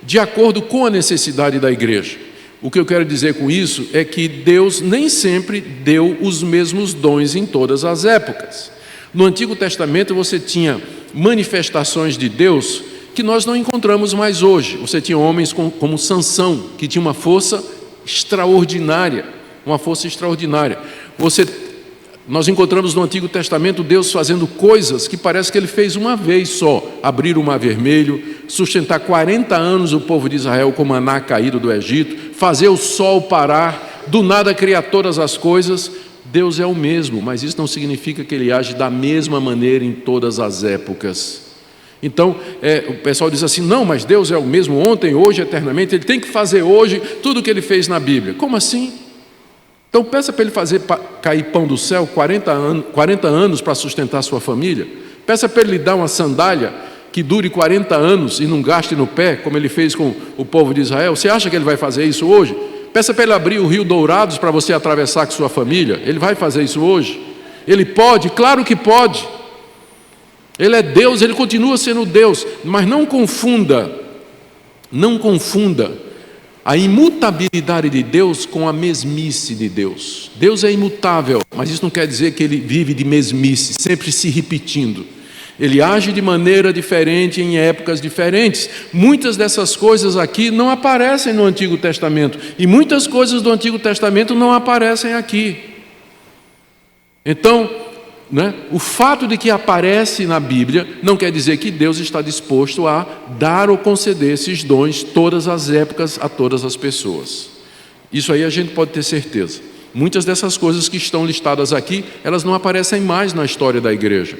Speaker 1: de acordo com a necessidade da igreja. O que eu quero dizer com isso é que Deus nem sempre deu os mesmos dons em todas as épocas. No Antigo Testamento você tinha manifestações de Deus que nós não encontramos mais hoje. Você tinha homens como Sansão, que tinha uma força extraordinária, Nós encontramos no Antigo Testamento Deus fazendo coisas que parece que Ele fez uma vez só. Abrir o Mar Vermelho, sustentar 40 anos o povo de Israel com maná caído do Egito, fazer o sol parar, do nada criar todas as coisas. Deus é o mesmo, mas isso não significa que Ele age da mesma maneira em todas as épocas. Então, o pessoal diz assim, não, mas Deus é o mesmo ontem, hoje, eternamente, Ele tem que fazer hoje tudo o que Ele fez na Bíblia. Como assim? Então peça para Ele fazer cair pão do céu 40 anos para sustentar sua família. Peça para Ele lhe dar uma sandália que dure 40 anos e não gaste no pé, como Ele fez com o povo de Israel. Você acha que Ele vai fazer isso hoje? Peça para Ele abrir o rio Dourados para você atravessar com sua família. Ele vai fazer isso hoje? Ele pode? Claro que pode. Ele é Deus, Ele continua sendo Deus. Mas não confunda a imutabilidade de Deus com a mesmice de Deus. Deus é imutável, mas isso não quer dizer que Ele vive de mesmice, sempre se repetindo. Ele age de maneira diferente em épocas diferentes. Muitas dessas coisas aqui não aparecem no Antigo Testamento, e muitas coisas do Antigo Testamento não aparecem aqui. Então, o fato de que aparece na Bíblia não quer dizer que Deus está disposto a dar ou conceder esses dons todas as épocas a todas as pessoas. Isso aí a gente pode ter certeza. Muitas dessas coisas que estão listadas aqui, elas não aparecem mais na história da igreja.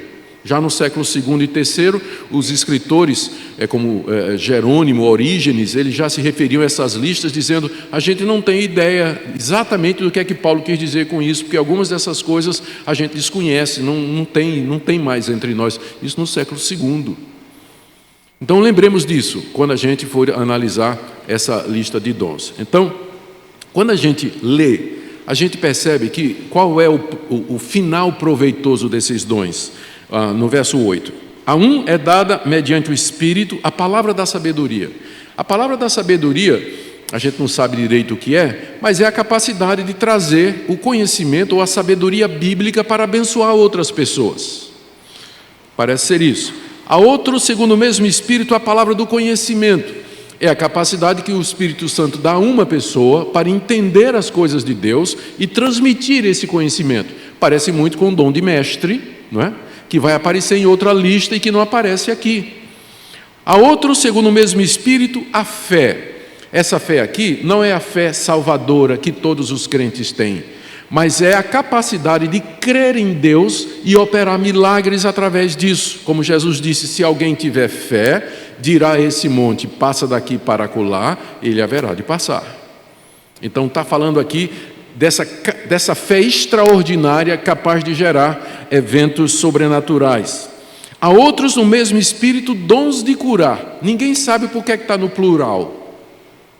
Speaker 1: Já no século II e III, os escritores, como Jerônimo, Orígenes, eles já se referiam a essas listas dizendo, a gente não tem ideia exatamente do que é que Paulo quis dizer com isso, porque algumas dessas coisas a gente desconhece, não tem mais entre nós. Isso no século II. Então lembremos disso, quando a gente for analisar essa lista de dons. Então, quando a gente lê, a gente percebe que qual é o final proveitoso desses dons. No verso 8, a um é dada mediante o Espírito a palavra da sabedoria. A palavra da sabedoria, a gente não sabe direito o que é, mas é a capacidade de trazer o conhecimento ou a sabedoria bíblica para abençoar outras pessoas. Parece ser isso. A outro, segundo o mesmo Espírito, a palavra do conhecimento. É a capacidade que o Espírito Santo dá a uma pessoa para entender as coisas de Deus e transmitir esse conhecimento. Parece muito com o dom de mestre, não é? Que vai aparecer em outra lista e que não aparece aqui. A outro, segundo o mesmo Espírito, a fé. Essa fé aqui não é a fé salvadora que todos os crentes têm, mas é a capacidade de crer em Deus e operar milagres através disso. Como Jesus disse, se alguém tiver fé, dirá a esse monte, passa daqui para acolá, ele haverá de passar. Então está falando aqui dessa fé extraordinária capaz de gerar eventos sobrenaturais. Há outros no mesmo Espírito, dons de curar. Ninguém sabe por que está no plural.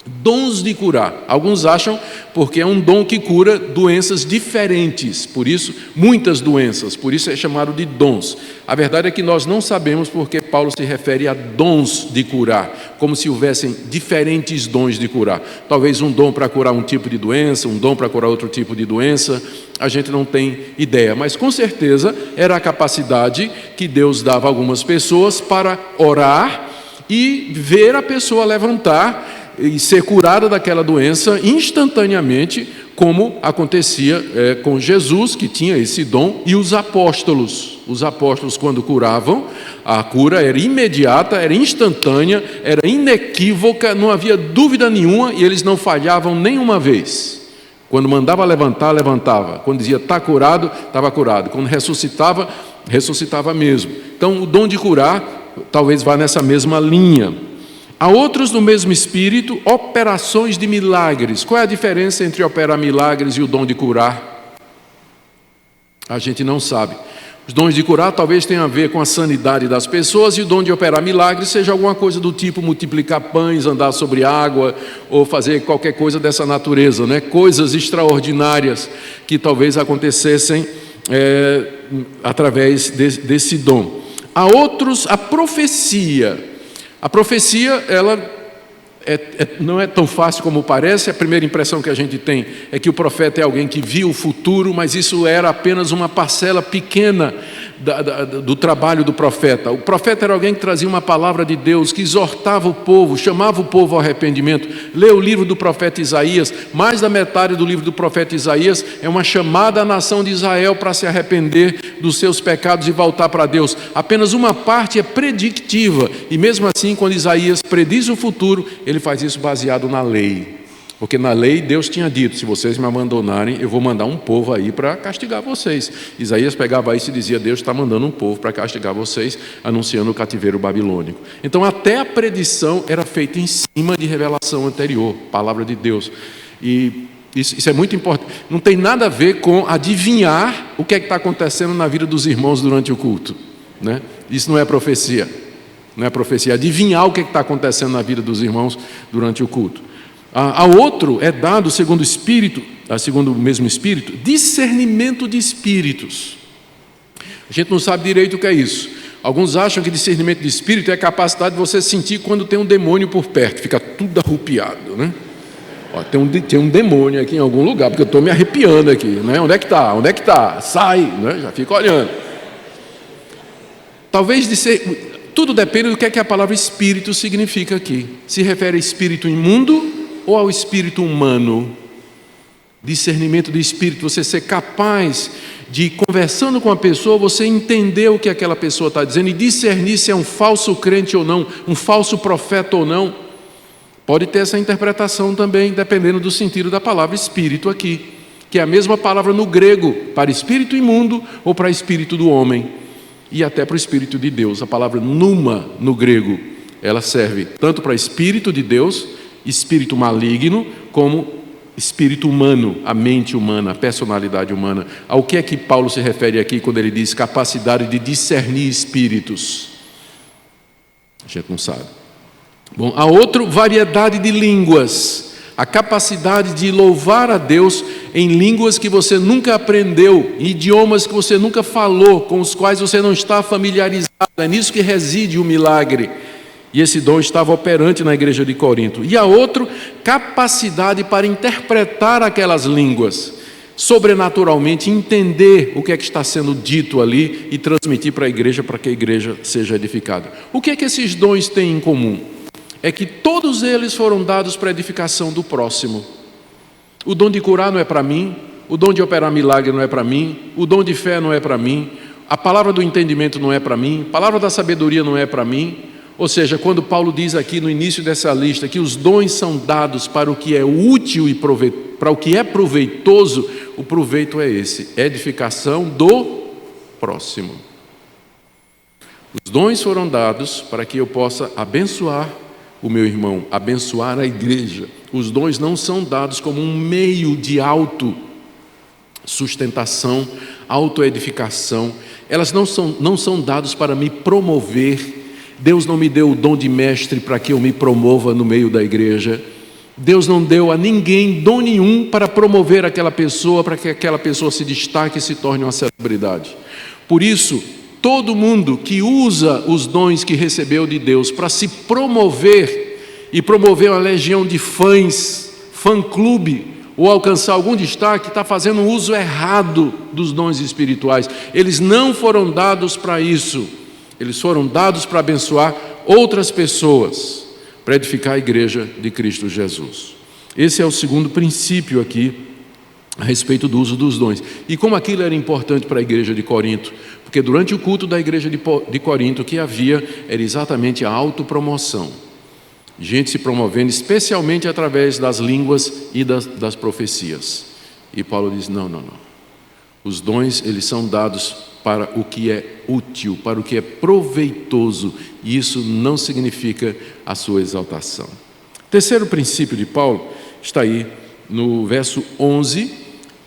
Speaker 1: Dons de curar. Alguns acham porque é um dom que cura doenças diferentes, por isso, muitas doenças, por isso é chamado de dons. A verdade é que nós não sabemos porque Paulo se refere a dons de curar, como se houvessem diferentes dons de curar. Talvez um dom para curar um tipo de doença, um dom para curar outro tipo de doença, a gente não tem ideia, mas com certeza era a capacidade que Deus dava a algumas pessoas para orar e ver a pessoa levantar e ser curada daquela doença instantaneamente, como acontecia com Jesus, que tinha esse dom, e os apóstolos. Os apóstolos, quando curavam, a cura era imediata, era instantânea, era inequívoca, não havia dúvida nenhuma, e eles não falhavam nenhuma vez. Quando mandava levantar, levantava. Quando dizia está curado, estava curado. Quando ressuscitava, ressuscitava mesmo. Então, o dom de curar talvez vá nessa mesma linha. Há outros no mesmo espírito, operações de milagres. Qual é a diferença entre operar milagres e o dom de curar? A gente não sabe. Os dons de curar talvez tenham a ver com a sanidade das pessoas, e o dom de operar milagres seja alguma coisa do tipo multiplicar pães, andar sobre água, ou fazer qualquer coisa dessa natureza, né? Coisas extraordinárias que talvez acontecessem através desse dom. Há outros, a profecia. A profecia, ela não é tão fácil como parece. A primeira impressão que a gente tem é que o profeta é alguém que viu o futuro, mas isso era apenas uma parcela pequena do trabalho do profeta. O profeta era alguém que trazia uma palavra de Deus, que exortava o povo, chamava o povo ao arrependimento. Lê o livro do profeta Isaías, mais da metade do livro do profeta Isaías é uma chamada à nação de Israel para se arrepender dos seus pecados e voltar para Deus. Apenas uma parte é predictiva, e mesmo assim, quando Isaías prediz o futuro, ele faz isso baseado na lei. Porque na lei Deus tinha dito: se vocês me abandonarem, eu vou mandar um povo aí para castigar vocês. Isaías pegava isso e dizia: Deus está mandando um povo para castigar vocês, anunciando o cativeiro babilônico. Então até a predição era feita em cima de revelação anterior, palavra de Deus. E isso é muito importante. Não tem nada a ver com adivinhar o que é que está acontecendo na vida dos irmãos durante o culto, né? Isso não é profecia. Não é profecia, adivinhar o que está acontecendo na vida dos irmãos durante o culto. A outro é dado, segundo o Espírito, segundo o mesmo Espírito, discernimento de espíritos. A gente não sabe direito o que é isso. Alguns acham que discernimento de espírito é a capacidade de você sentir quando tem um demônio por perto, fica tudo arrupiado, né? Ó, tem um demônio aqui em algum lugar, porque eu estou me arrepiando aqui, né? Onde é que está? Onde é que está? Sai, né? Já fica olhando. Talvez tudo depende do que é que a palavra espírito significa aqui. Se refere a espírito imundo ou ao espírito humano? Discernimento de espírito, você ser capaz de, conversando com a pessoa, você entender o que aquela pessoa está dizendo e discernir se é um falso crente ou não, um falso profeta ou não. Pode ter essa interpretação também, dependendo do sentido da palavra espírito aqui, que é a mesma palavra no grego para espírito imundo ou para espírito do homem, e até para o espírito de Deus. A palavra pneuma no grego, ela serve tanto para espírito de Deus, espírito maligno, como espírito humano, a mente humana, a personalidade humana. Ao que é que Paulo se refere aqui quando ele diz capacidade de discernir espíritos? A gente não sabe. Bom, há outra variedade de línguas, a capacidade de louvar a Deus em línguas que você nunca aprendeu, em idiomas que você nunca falou, com os quais você não está familiarizado. É nisso que reside o milagre. E esse dom estava operante na igreja de Corinto. E a outro, capacidade para interpretar aquelas línguas, sobrenaturalmente entender o que é que está sendo dito ali e transmitir para a igreja, para que a igreja seja edificada. O que é que esses dons têm em comum? É que todos eles foram dados para a edificação do próximo. O dom de curar não é para mim, o dom de operar milagre não é para mim, o dom de fé não é para mim, a palavra do entendimento não é para mim, a palavra da sabedoria não é para mim. Ou seja, quando Paulo diz aqui no início dessa lista que os dons são dados para o que é útil e para o que é proveitoso, o proveito é esse: edificação do próximo. Os dons foram dados para que eu possa abençoar o meu irmão, abençoar a igreja. Os dons não são dados como um meio de autossustentação, autoedificação. Elas não são dados para me promover. Deus não me deu o dom de mestre para que eu me promova no meio da igreja. Deus não deu a ninguém dom nenhum para promover aquela pessoa, para que aquela pessoa se destaque e se torne uma celebridade. Por isso, todo mundo que usa os dons que recebeu de Deus para se promover e promover uma legião de fãs, fã-clube, ou alcançar algum destaque, está fazendo um uso errado dos dons espirituais. Eles não foram dados para isso. Eles foram dados para abençoar outras pessoas, para edificar a igreja de Cristo Jesus. Esse é o segundo princípio aqui, a respeito do uso dos dons. E como aquilo era importante para a igreja de Corinto, porque durante o culto da igreja de Corinto, o que havia era exatamente a autopromoção. Gente se promovendo, especialmente através das línguas e das profecias. E Paulo diz, não. Os dons, eles são dados para o que é útil, para o que é proveitoso, e isso não significa a sua exaltação. Terceiro princípio de Paulo está aí no verso 11,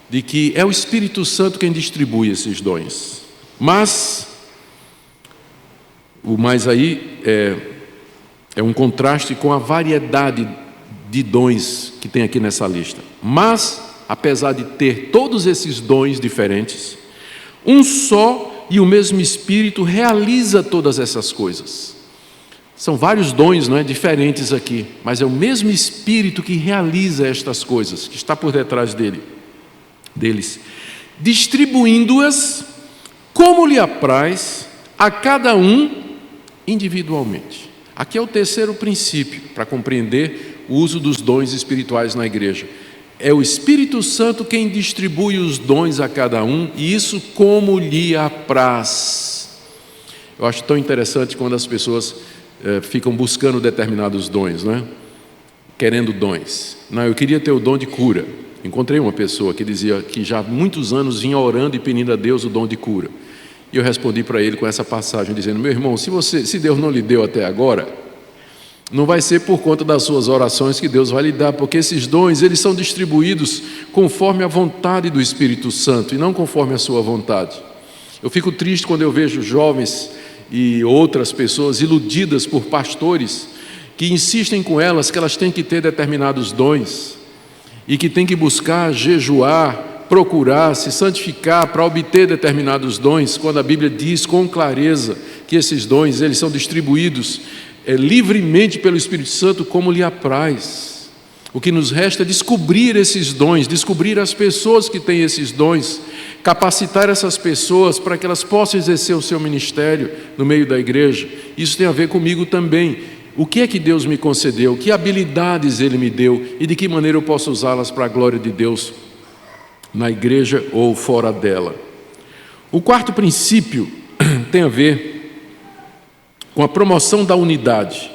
Speaker 1: de que é o Espírito Santo quem distribui esses dons. Mas, o mais aí é um contraste com a variedade de dons que tem aqui nessa lista. Mas, apesar de ter todos esses dons diferentes, um só e o mesmo Espírito realiza todas essas coisas. São vários dons, diferentes aqui, mas é o mesmo Espírito que realiza estas coisas, que está por detrás deles, distribuindo-as como lhe apraz a cada um individualmente. Aqui é o terceiro princípio para compreender o uso dos dons espirituais na igreja. É o Espírito Santo quem distribui os dons a cada um, e isso como lhe apraz. Eu acho tão interessante quando as pessoas ficam buscando determinados dons, querendo dons. Eu queria ter o dom de cura. Encontrei uma pessoa que dizia que já há muitos anos vinha orando e pedindo a Deus o dom de cura. E eu respondi para ele com essa passagem, dizendo, meu irmão, se Deus não lhe deu até agora, não vai ser por conta das suas orações que Deus vai lhe dar, porque esses dons, eles são distribuídos conforme a vontade do Espírito Santo e não conforme a sua vontade. Eu fico triste quando eu vejo jovens e outras pessoas iludidas por pastores que insistem com elas que elas têm que ter determinados dons e que têm que buscar, jejuar, procurar, se santificar para obter determinados dons, quando a Bíblia diz com clareza que esses dons, eles são distribuídos livremente pelo Espírito Santo como lhe apraz. O que nos resta é descobrir esses dons, descobrir as pessoas que têm esses dons, capacitar essas pessoas para que elas possam exercer o seu ministério no meio da igreja. Isso tem a ver comigo também. O que é que Deus me concedeu? Que habilidades Ele me deu? E de que maneira eu posso usá-las para a glória de Deus na igreja ou fora dela? O quarto princípio tem a ver com a promoção da unidade.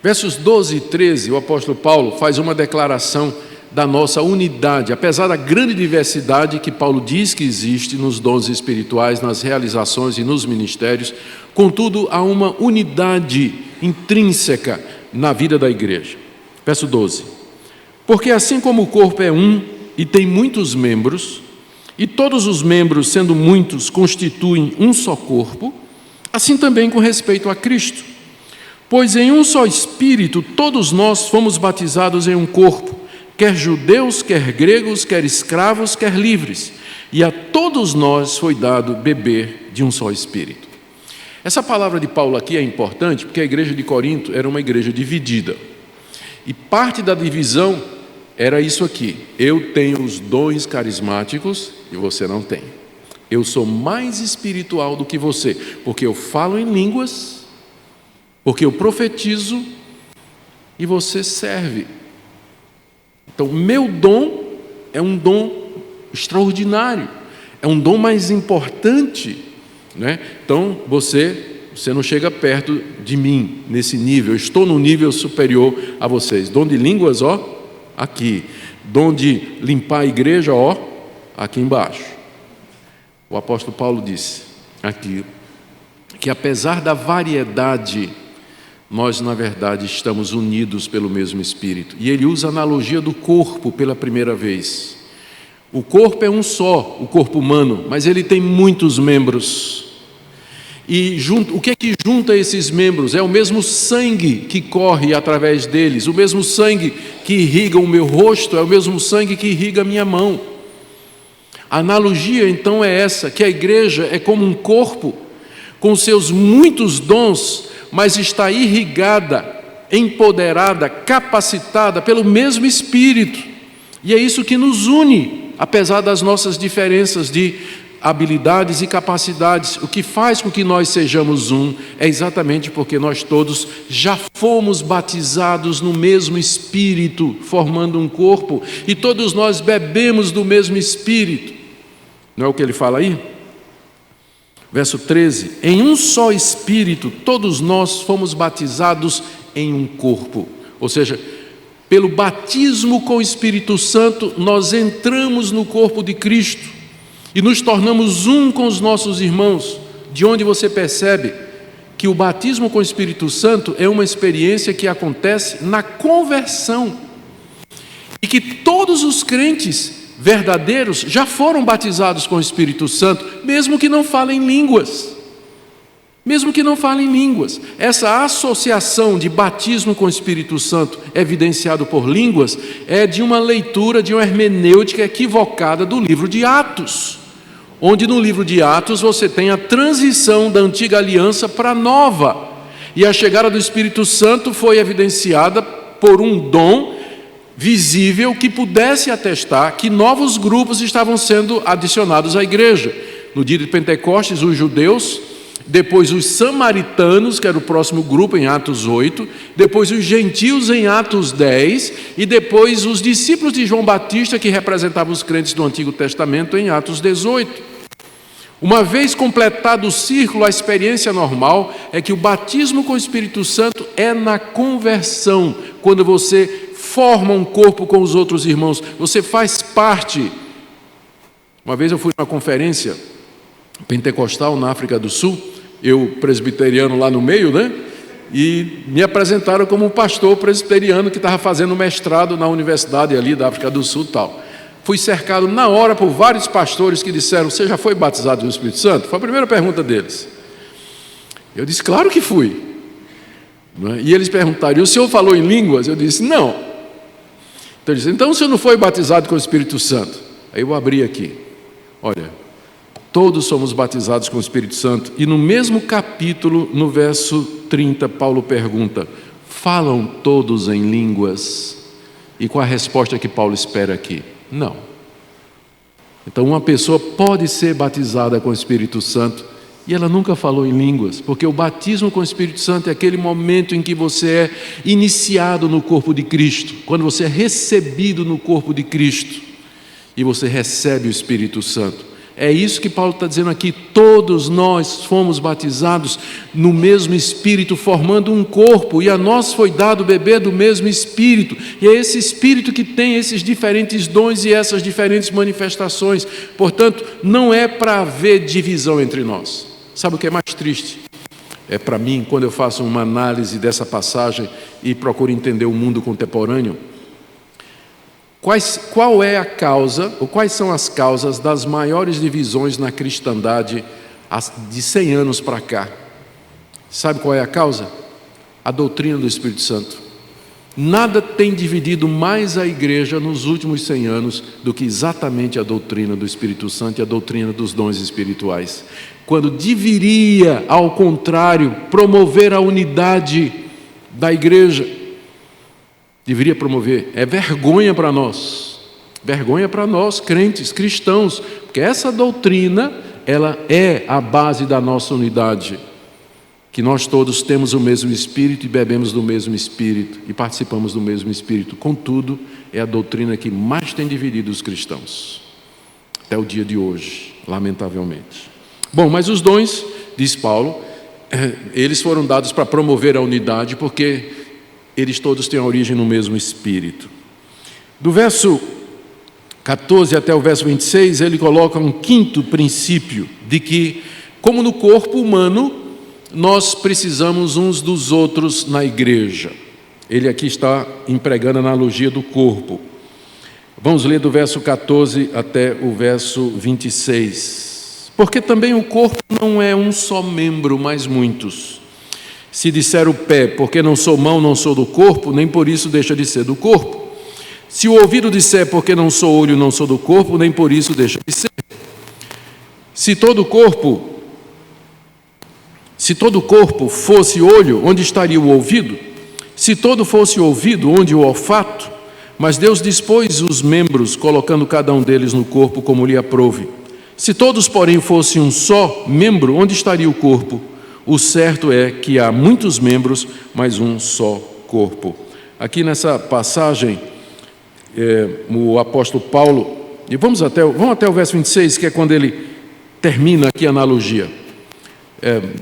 Speaker 1: Versos 12 e 13, o apóstolo Paulo faz uma declaração da nossa unidade, apesar da grande diversidade que Paulo diz que existe nos dons espirituais, nas realizações e nos ministérios, contudo, há uma unidade intrínseca na vida da igreja. Verso 12. Porque assim como o corpo é um e tem muitos membros, e todos os membros, sendo muitos, constituem um só corpo, assim também com respeito a Cristo. Pois em um só Espírito todos nós fomos batizados em um corpo, quer judeus, quer gregos, quer escravos, quer livres, e a todos nós foi dado beber de um só Espírito. Essa palavra de Paulo aqui é importante porque a igreja de Corinto era uma igreja dividida, e parte da divisão era isso aqui: eu tenho os dons carismáticos e você não tem. Eu sou mais espiritual do que você, porque eu falo em línguas, porque eu profetizo e você serve. Então, meu dom é um dom extraordinário, é um dom mais importante, Então, você não chega perto de mim nesse nível, eu estou num nível superior a vocês. Dom de línguas, aqui. Dom de limpar a igreja, aqui embaixo. O apóstolo Paulo disse aqui que apesar da variedade, nós na verdade estamos unidos pelo mesmo Espírito. E ele usa a analogia do corpo pela primeira vez. O corpo é um só, o corpo humano, mas ele tem muitos membros. E o que é que junta esses membros? É o mesmo sangue que corre através deles, o mesmo sangue que irriga o meu rosto, é o mesmo sangue que irriga a minha mão. A analogia então é essa, que a igreja é como um corpo com seus muitos dons, mas está irrigada, empoderada, capacitada pelo mesmo Espírito. E é isso que nos une, apesar das nossas diferenças de habilidades e capacidades. O que faz com que nós sejamos um é exatamente porque nós todos já fomos batizados no mesmo Espírito, formando um corpo, e todos nós bebemos do mesmo Espírito. Não é o que ele fala aí? Verso 13: em um só Espírito todos nós fomos batizados em um corpo. Ou seja, pelo batismo com o Espírito Santo nós entramos no corpo de Cristo e nos tornamos um com os nossos irmãos, de onde você percebe que o batismo com o Espírito Santo é uma experiência que acontece na conversão, e que todos os crentes verdadeiros já foram batizados com o Espírito Santo, mesmo que não falem línguas. Mesmo que não falem línguas. Essa associação de batismo com o Espírito Santo, evidenciado por línguas, é de uma leitura, de uma hermenêutica equivocada do livro de Atos, onde no livro de Atos você tem a transição da antiga aliança para a nova, e a chegada do Espírito Santo foi evidenciada por um dom visível que pudesse atestar que novos grupos estavam sendo adicionados à igreja. No dia de Pentecostes, os judeus, depois os samaritanos, que era o próximo grupo em Atos 8, depois os gentios em Atos 10, e depois os discípulos de João Batista, que representavam os crentes do Antigo Testamento, em Atos 18. Uma vez completado o círculo, a experiência normal é que o batismo com o Espírito Santo é na conversão, quando você forma um corpo com os outros irmãos, você faz parte. Uma vez eu fui numa conferência pentecostal na África do Sul, eu presbiteriano lá no meio, né? E me apresentaram como um pastor presbiteriano que estava fazendo mestrado na universidade ali da África do Sul e tal. Fui cercado na hora por vários pastores que disseram: você já foi batizado no Espírito Santo? Foi a primeira pergunta deles. Eu disse: claro que fui. E eles perguntaram: e o senhor falou em línguas? Eu disse: não. Então eles disseram: então o senhor não foi batizado com o Espírito Santo? Aí eu abri aqui, olha, todos somos batizados com o Espírito Santo. E no mesmo capítulo, no verso 30, Paulo pergunta: falam todos em línguas? E qual a resposta que Paulo espera aqui? Não. Então uma pessoa pode ser batizada com o Espírito Santo e ela nunca falou em línguas, porque o batismo com o Espírito Santo é aquele momento em que você é iniciado no corpo de Cristo, quando você é recebido no corpo de Cristo e você recebe o Espírito Santo. É isso que Paulo está dizendo aqui: todos nós fomos batizados no mesmo Espírito, formando um corpo, e a nós foi dado beber do mesmo Espírito, e é esse Espírito que tem esses diferentes dons e essas diferentes manifestações. Portanto, não é para haver divisão entre nós. Sabe o que é mais triste? É para mim, quando eu faço uma análise dessa passagem e procuro entender o mundo contemporâneo, qual é a causa, ou quais são as causas das maiores divisões na cristandade de 100 anos para cá? Sabe qual é a causa? A doutrina do Espírito Santo. Nada tem dividido mais a igreja nos últimos 100 anos do que exatamente a doutrina do Espírito Santo e a doutrina dos dons espirituais. Quando deveria, ao contrário, promover a unidade da igreja, deveria promover. É vergonha para nós, crentes, cristãos, porque essa doutrina, ela é a base da nossa unidade, que nós todos temos o mesmo Espírito e bebemos do mesmo Espírito e participamos do mesmo Espírito. Contudo, é a doutrina que mais tem dividido os cristãos até o dia de hoje, lamentavelmente. Bom, mas os dons, diz Paulo, eles foram dados para promover a unidade, porque eles todos têm a origem no mesmo Espírito. Do verso 14 até o verso 26, ele coloca um quinto princípio, de que, como no corpo humano, nós precisamos uns dos outros na igreja. Ele aqui está empregando a analogia do corpo. Vamos ler do verso 14 até o verso 26. Porque também o corpo não é um só membro, mas muitos. Se disser o pé, porque não sou mão, não sou do corpo, nem por isso deixa de ser do corpo. Se o ouvido disser, porque não sou olho, não sou do corpo, nem por isso deixa de ser. Se todo o corpo fosse olho, onde estaria o ouvido? Se todo fosse ouvido, onde o olfato? Mas Deus dispôs os membros, colocando cada um deles no corpo como lhe aprouve. Se todos, porém, fossem um só membro, onde estaria o corpo? O certo é que há muitos membros, mas um só corpo. Aqui nessa passagem, o apóstolo Paulo, e vamos até o verso 26, que é quando ele termina aqui a analogia.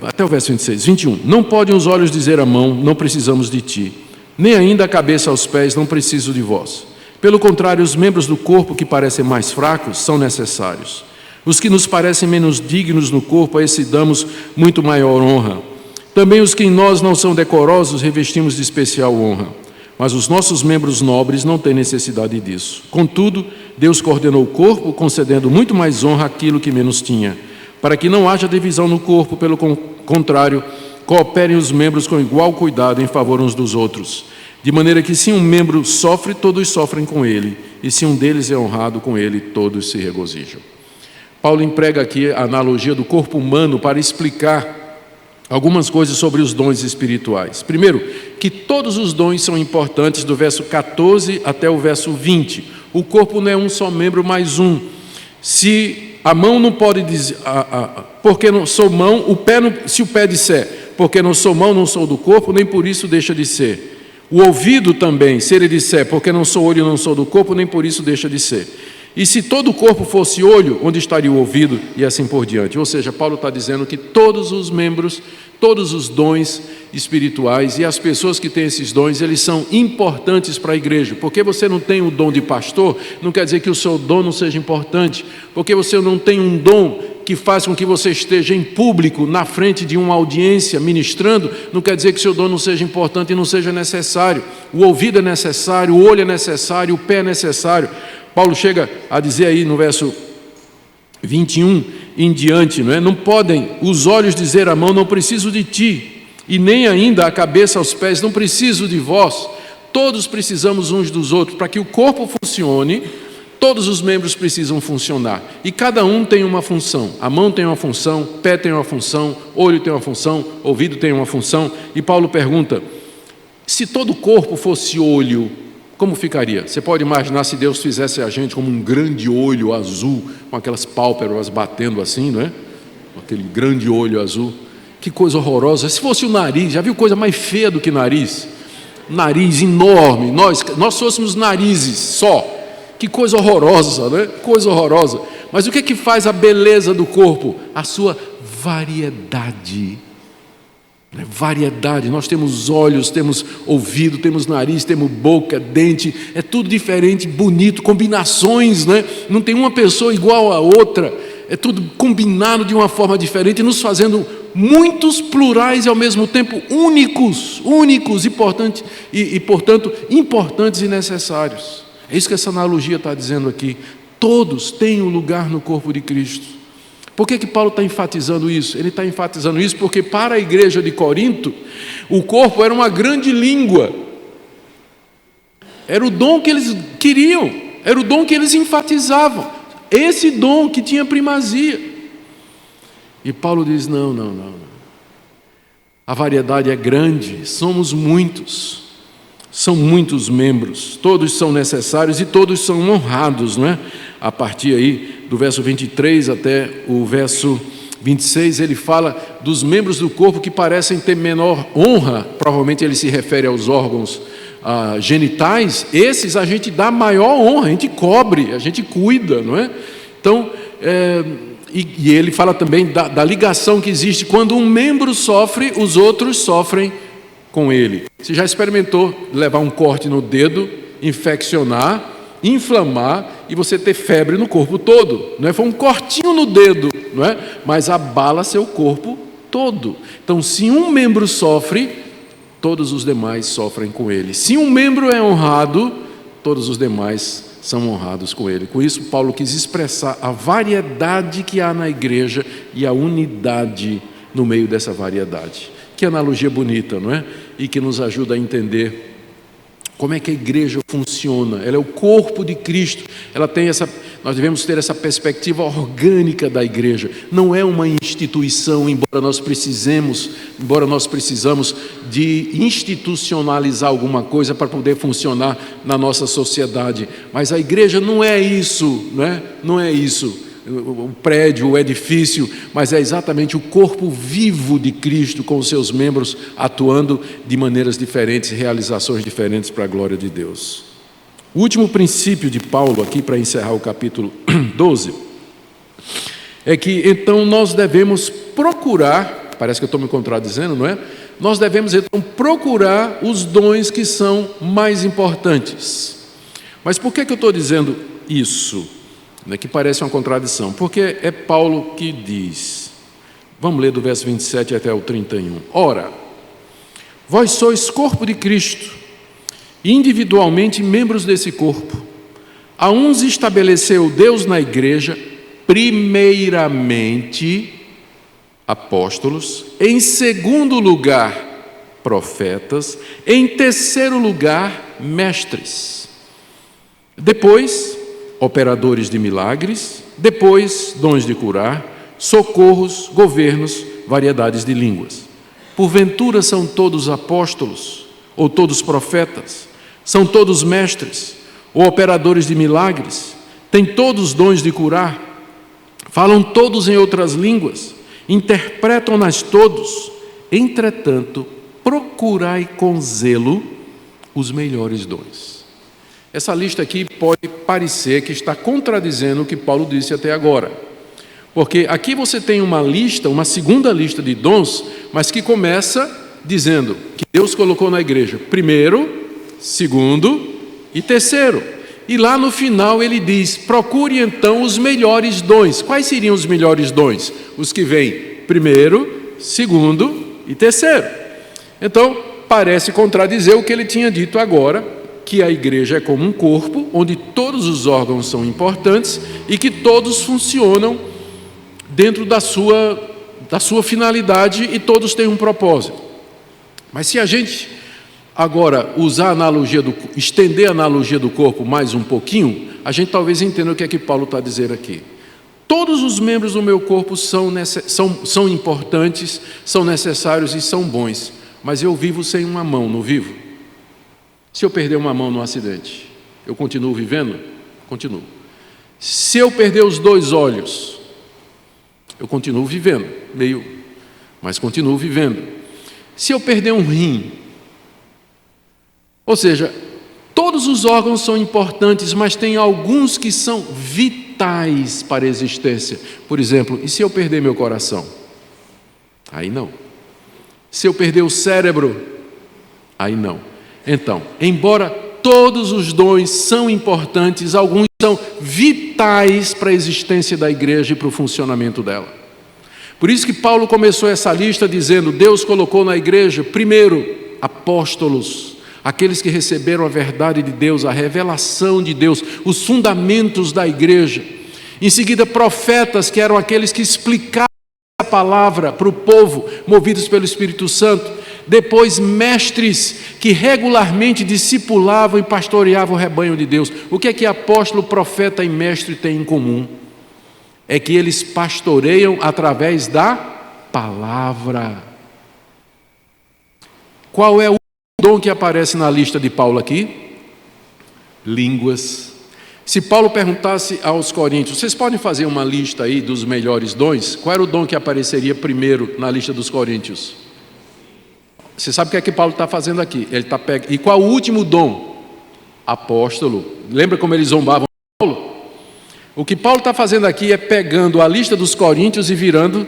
Speaker 1: Até o verso 26, 21. Não podem os olhos dizer à mão, não precisamos de ti, nem ainda a cabeça aos pés, não preciso de vós. Pelo contrário, os membros do corpo que parecem mais fracos são necessários. Os que nos parecem menos dignos no corpo, a esse damos muito maior honra. Também os que em nós não são decorosos, revestimos de especial honra. Mas os nossos membros nobres não têm necessidade disso. Contudo, Deus coordenou o corpo, concedendo muito mais honra àquilo que menos tinha, para que não haja divisão no corpo, pelo contrário, cooperem os membros com igual cuidado em favor uns dos outros. De maneira que se um membro sofre, todos sofrem com ele, e se um deles é honrado, com ele todos se regozijam. Paulo emprega aqui a analogia do corpo humano para explicar algumas coisas sobre os dons espirituais. Primeiro, que todos os dons são importantes, do verso 14 até o verso 20. O corpo não é um só membro, mas um. Se a mão não pode dizer, porque não sou mão, se o pé disser, porque não sou mão, não sou do corpo, nem por isso deixa de ser. O ouvido também, se ele disser, porque não sou olho, não sou do corpo, nem por isso deixa de ser. E se todo o corpo fosse olho, onde estaria o ouvido? E assim por diante. Ou seja, Paulo está dizendo que todos os membros, todos os dons espirituais e as pessoas que têm esses dons, eles são importantes para a igreja. Porque você não tem o dom de pastor, não quer dizer que o seu dom não seja importante. Porque você não tem um dom que faz com que você esteja em público, na frente de uma audiência, ministrando, não quer dizer que o seu dom não seja importante e não seja necessário. O ouvido é necessário, o olho é necessário, o pé é necessário. Paulo chega a dizer aí no verso 21 em diante, não é? Não podem os olhos dizer à mão, não preciso de ti, e nem ainda a cabeça aos pés, não preciso de vós. Todos precisamos uns dos outros. Para que o corpo funcione, todos os membros precisam funcionar. E cada um tem uma função. A mão tem uma função, pé tem uma função, olho tem uma função, ouvido tem uma função. E Paulo pergunta, se todo o corpo fosse olho, como ficaria? Você pode imaginar se Deus fizesse a gente como um grande olho azul, com aquelas pálpebras batendo assim, não é? Aquele grande olho azul. Que coisa horrorosa. Se fosse o nariz, já viu coisa mais feia do que nariz? Nariz enorme, nós fôssemos narizes só. Que coisa horrorosa, né? Coisa horrorosa. Mas o que é que faz a beleza do corpo? A sua variedade. Variedade, nós temos olhos, temos ouvido, temos nariz, temos boca, dente, é tudo diferente, bonito, combinações, né? Não tem uma pessoa igual a outra, é tudo combinado de uma forma diferente, nos fazendo muitos plurais e ao mesmo tempo únicos e portanto importantes e necessários. É isso que essa analogia está dizendo aqui. Todos têm um lugar no corpo de Cristo. Por que Paulo está enfatizando isso? Ele está enfatizando isso porque para a igreja de Corinto, o corpo era uma grande língua. Era o dom que eles queriam, era o dom que eles enfatizavam. Esse dom que tinha primazia. E Paulo diz, não. A variedade é grande, somos muitos. São muitos membros, todos são necessários e todos são honrados, não é? A partir aí do verso 23 até o verso 26, ele fala dos membros do corpo que parecem ter menor honra, provavelmente ele se refere aos órgãos genitais. Esses a gente dá maior honra, a gente cobre, a gente cuida, não é? Então, e ele fala também da ligação que existe, quando um membro sofre, os outros sofrem com ele. Você já experimentou levar um corte no dedo, infeccionar, inflamar e você ter febre no corpo todo? Não é? Foi um cortinho no dedo, não é? Mas abala seu corpo todo. Então, se um membro sofre, todos os demais sofrem com ele. Se um membro é honrado, todos os demais são honrados com ele. Com isso, Paulo quis expressar a variedade que há na igreja e a unidade no meio dessa variedade. Que analogia bonita, não é? E que nos ajuda a entender como é que a igreja funciona. Ela é o corpo de Cristo. Nós devemos ter essa perspectiva orgânica da igreja. Não é uma instituição, embora nós precisamos de institucionalizar alguma coisa para poder funcionar na nossa sociedade. Mas a igreja não é isso, não é? Não é isso. O prédio, o edifício, mas é exatamente o corpo vivo de Cristo, com os seus membros atuando de maneiras diferentes, realizações diferentes para a glória de Deus. O último princípio de Paulo aqui, para encerrar o capítulo 12, é que então nós devemos procurar, parece que eu estou me contradizendo, não é? Nós devemos então procurar os dons que são mais importantes. Mas por que eu estou dizendo isso? Que parece uma contradição, porque é Paulo que diz, vamos ler do verso 27 até o 31, ora, vós sois corpo de Cristo, individualmente membros desse corpo. A uns estabeleceu Deus na igreja, primeiramente apóstolos, em segundo lugar profetas, em terceiro lugar mestres, depois operadores de milagres, depois dons de curar, socorros, governos, variedades de línguas. Porventura são todos apóstolos, ou todos profetas, são todos mestres, ou operadores de milagres, têm todos dons de curar, falam todos em outras línguas, interpretam-nas todos. Entretanto, procurai com zelo os melhores dons. Essa lista aqui pode parecer que está contradizendo o que Paulo disse até agora. Porque aqui você tem uma lista, uma segunda lista de dons, mas que começa dizendo que Deus colocou na igreja primeiro, segundo e terceiro. E lá no final ele diz, procure então os melhores dons. Quais seriam os melhores dons? Os que vêm primeiro, segundo e terceiro. Então, parece contradizer o que ele tinha dito agora, que a igreja é como um corpo, onde todos os órgãos são importantes e que todos funcionam dentro da sua finalidade e todos têm um propósito. Mas se a gente agora estender a analogia do corpo mais um pouquinho, a gente talvez entenda o que é que Paulo está dizendo aqui. Todos os membros do meu corpo são importantes, são necessários e são bons, mas eu vivo sem uma mão, não vivo? Se eu perder uma mão no acidente, eu continuo vivendo? Continuo. Se eu perder os 2 olhos, eu continuo vivendo, mas continuo vivendo. Se eu perder um rim, ou seja, todos os órgãos são importantes, mas tem alguns que são vitais para a existência. Por exemplo, e se eu perder meu coração? Aí não. Se eu perder o cérebro? Aí não. Então, embora todos os dons são importantes, alguns são vitais para a existência da igreja e para o funcionamento dela. Por isso que Paulo começou essa lista dizendo, Deus colocou na igreja, primeiro, apóstolos, aqueles que receberam a verdade de Deus, a revelação de Deus, os fundamentos da igreja. Em seguida, profetas, que eram aqueles que explicavam a palavra para o povo, movidos pelo Espírito Santo. Depois, mestres que regularmente discipulavam e pastoreavam o rebanho de Deus. O que é que apóstolo, profeta e mestre têm em comum? É que eles pastoreiam através da palavra. Qual é o dom que aparece na lista de Paulo aqui? Línguas. Se Paulo perguntasse aos coríntios, vocês podem fazer uma lista aí dos melhores dons? Qual era o dom que apareceria primeiro na lista dos coríntios? Você sabe o que é que Paulo está fazendo aqui? Ele está pegando. E qual o último dom? Apóstolo. Lembra como eles zombavam Paulo? O que Paulo está fazendo aqui é pegando a lista dos coríntios e virando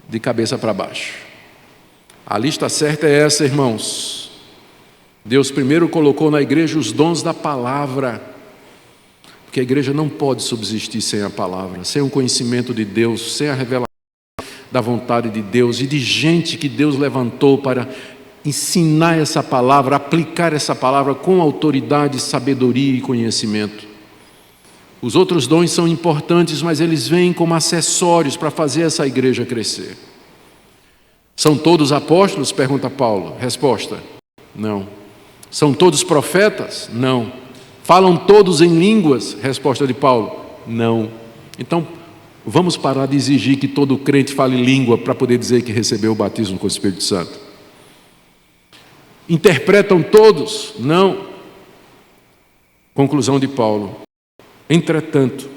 Speaker 1: de cabeça para baixo. A lista certa é essa, irmãos. Deus primeiro colocou na igreja os dons da palavra, porque a igreja não pode subsistir sem a palavra, sem o conhecimento de Deus, sem a revelação da vontade de Deus e de gente que Deus levantou para ensinar essa palavra, aplicar essa palavra com autoridade, sabedoria e conhecimento. Os outros dons são importantes, mas eles vêm como acessórios para fazer essa igreja crescer. São todos apóstolos? Pergunta Paulo. Resposta: não. São todos profetas? Não. Falam todos em línguas? Resposta de Paulo: não. Então, vamos parar de exigir que todo crente fale língua para poder dizer que recebeu o batismo com o Espírito Santo. Interpretam todos? Não. Conclusão de Paulo: entretanto,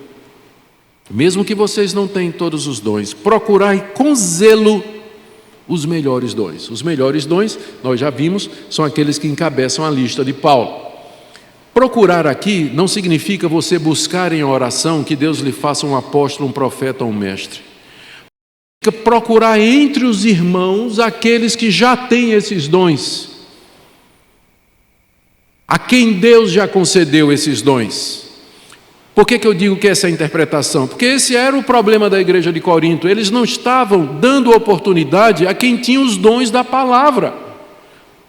Speaker 1: mesmo que vocês não tenham todos os dons, procurai com zelo os melhores dons. Os melhores dons, nós já vimos, são aqueles que encabeçam a lista de Paulo. Procurar aqui não significa você buscar em oração que Deus lhe faça um apóstolo, um profeta ou um mestre. Significa procurar entre os irmãos aqueles que já têm esses dons, a quem Deus já concedeu esses dons. Por que eu digo que essa é a interpretação? Porque esse era o problema da igreja de Corinto. Eles não estavam dando oportunidade a quem tinha os dons da palavra.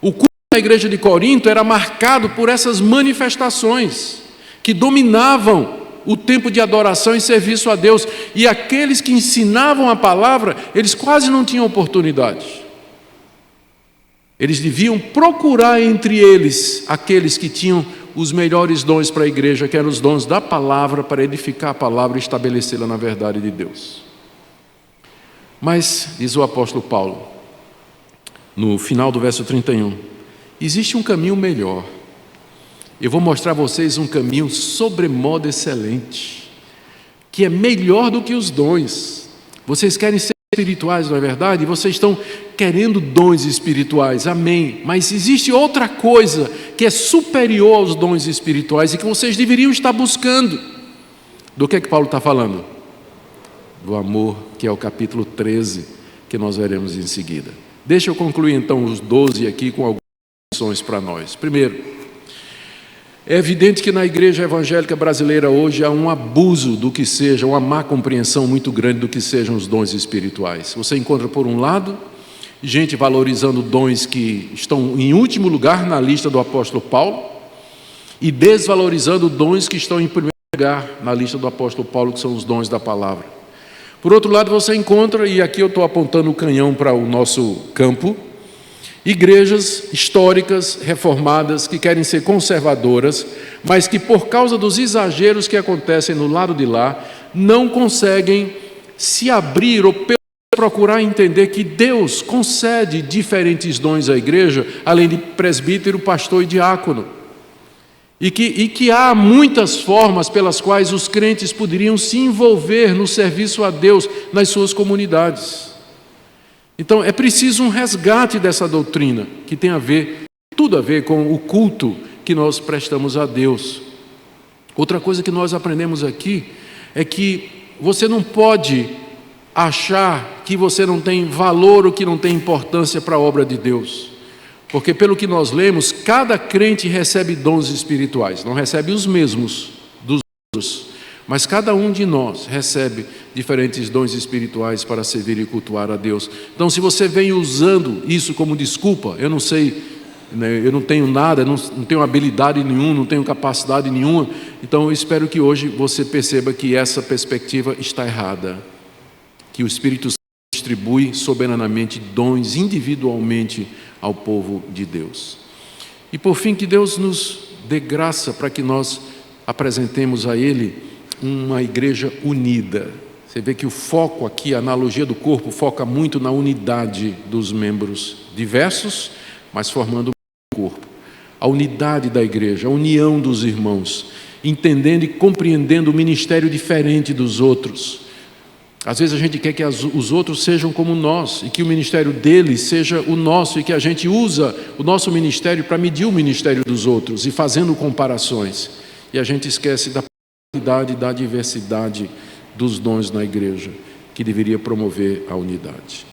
Speaker 1: O culto da igreja de Corinto era marcado por essas manifestações que dominavam o tempo de adoração e serviço a Deus. E aqueles que ensinavam a palavra, eles quase não tinham oportunidade. Eles deviam procurar entre eles aqueles que tinham os melhores dons para a igreja, que eram os dons da palavra, para edificar a palavra e estabelecê-la na verdade de Deus. Mas, diz o apóstolo Paulo, no final do verso 31, existe um caminho melhor. Eu vou mostrar a vocês um caminho sobremodo excelente, que é melhor do que os dons. Vocês querem ser espirituais, não é verdade? Vocês estão querendo dons espirituais, amém. Mas existe outra coisa que é superior aos dons espirituais e que vocês deveriam estar buscando. Do que Paulo está falando? Do amor, que é o capítulo 13, que nós veremos em seguida. Deixa eu concluir então os 12 aqui com algumas lições para nós. Primeiro, é evidente que na igreja evangélica brasileira hoje há um abuso do que seja, uma má compreensão muito grande do que sejam os dons espirituais. Você encontra, por um lado, gente valorizando dons que estão em último lugar na lista do apóstolo Paulo e desvalorizando dons que estão em primeiro lugar na lista do apóstolo Paulo, que são os dons da palavra. Por outro lado, você encontra, e aqui eu estou apontando o canhão para o nosso campo, igrejas históricas, reformadas, que querem ser conservadoras, mas que por causa dos exageros que acontecem no lado de lá, não conseguem se abrir ou procurar entender que Deus concede diferentes dons à igreja, além de presbítero, pastor e diácono. E que há muitas formas pelas quais os crentes poderiam se envolver no serviço a Deus nas suas comunidades. Então é preciso um resgate dessa doutrina, que tem tudo a ver com o culto que nós prestamos a Deus. Outra coisa que nós aprendemos aqui é que você não pode achar que você não tem valor ou que não tem importância para a obra de Deus. Porque pelo que nós lemos, cada crente recebe dons espirituais, não recebe os mesmos dos outros, mas cada um de nós recebe diferentes dons espirituais para servir e cultuar a Deus. Então, se você vem usando isso como desculpa, eu não sei, eu não tenho nada, não tenho habilidade nenhuma, não tenho capacidade nenhuma, então eu espero que hoje você perceba que essa perspectiva está errada, que o Espírito Santo distribui soberanamente dons individualmente ao povo de Deus. E por fim, que Deus nos dê graça para que nós apresentemos a Ele uma igreja unida. Você vê que o foco aqui, a analogia do corpo, foca muito na unidade dos membros diversos, mas formando um corpo. A unidade da igreja, a união dos irmãos, entendendo e compreendendo o ministério diferente dos outros. Às vezes a gente quer que os outros sejam como nós, e que o ministério deles seja o nosso, e que a gente usa o nosso ministério para medir o ministério dos outros, e fazendo comparações. E a gente esquece da pluralidade e da diversidade dos dons na igreja, que deveria promover a unidade.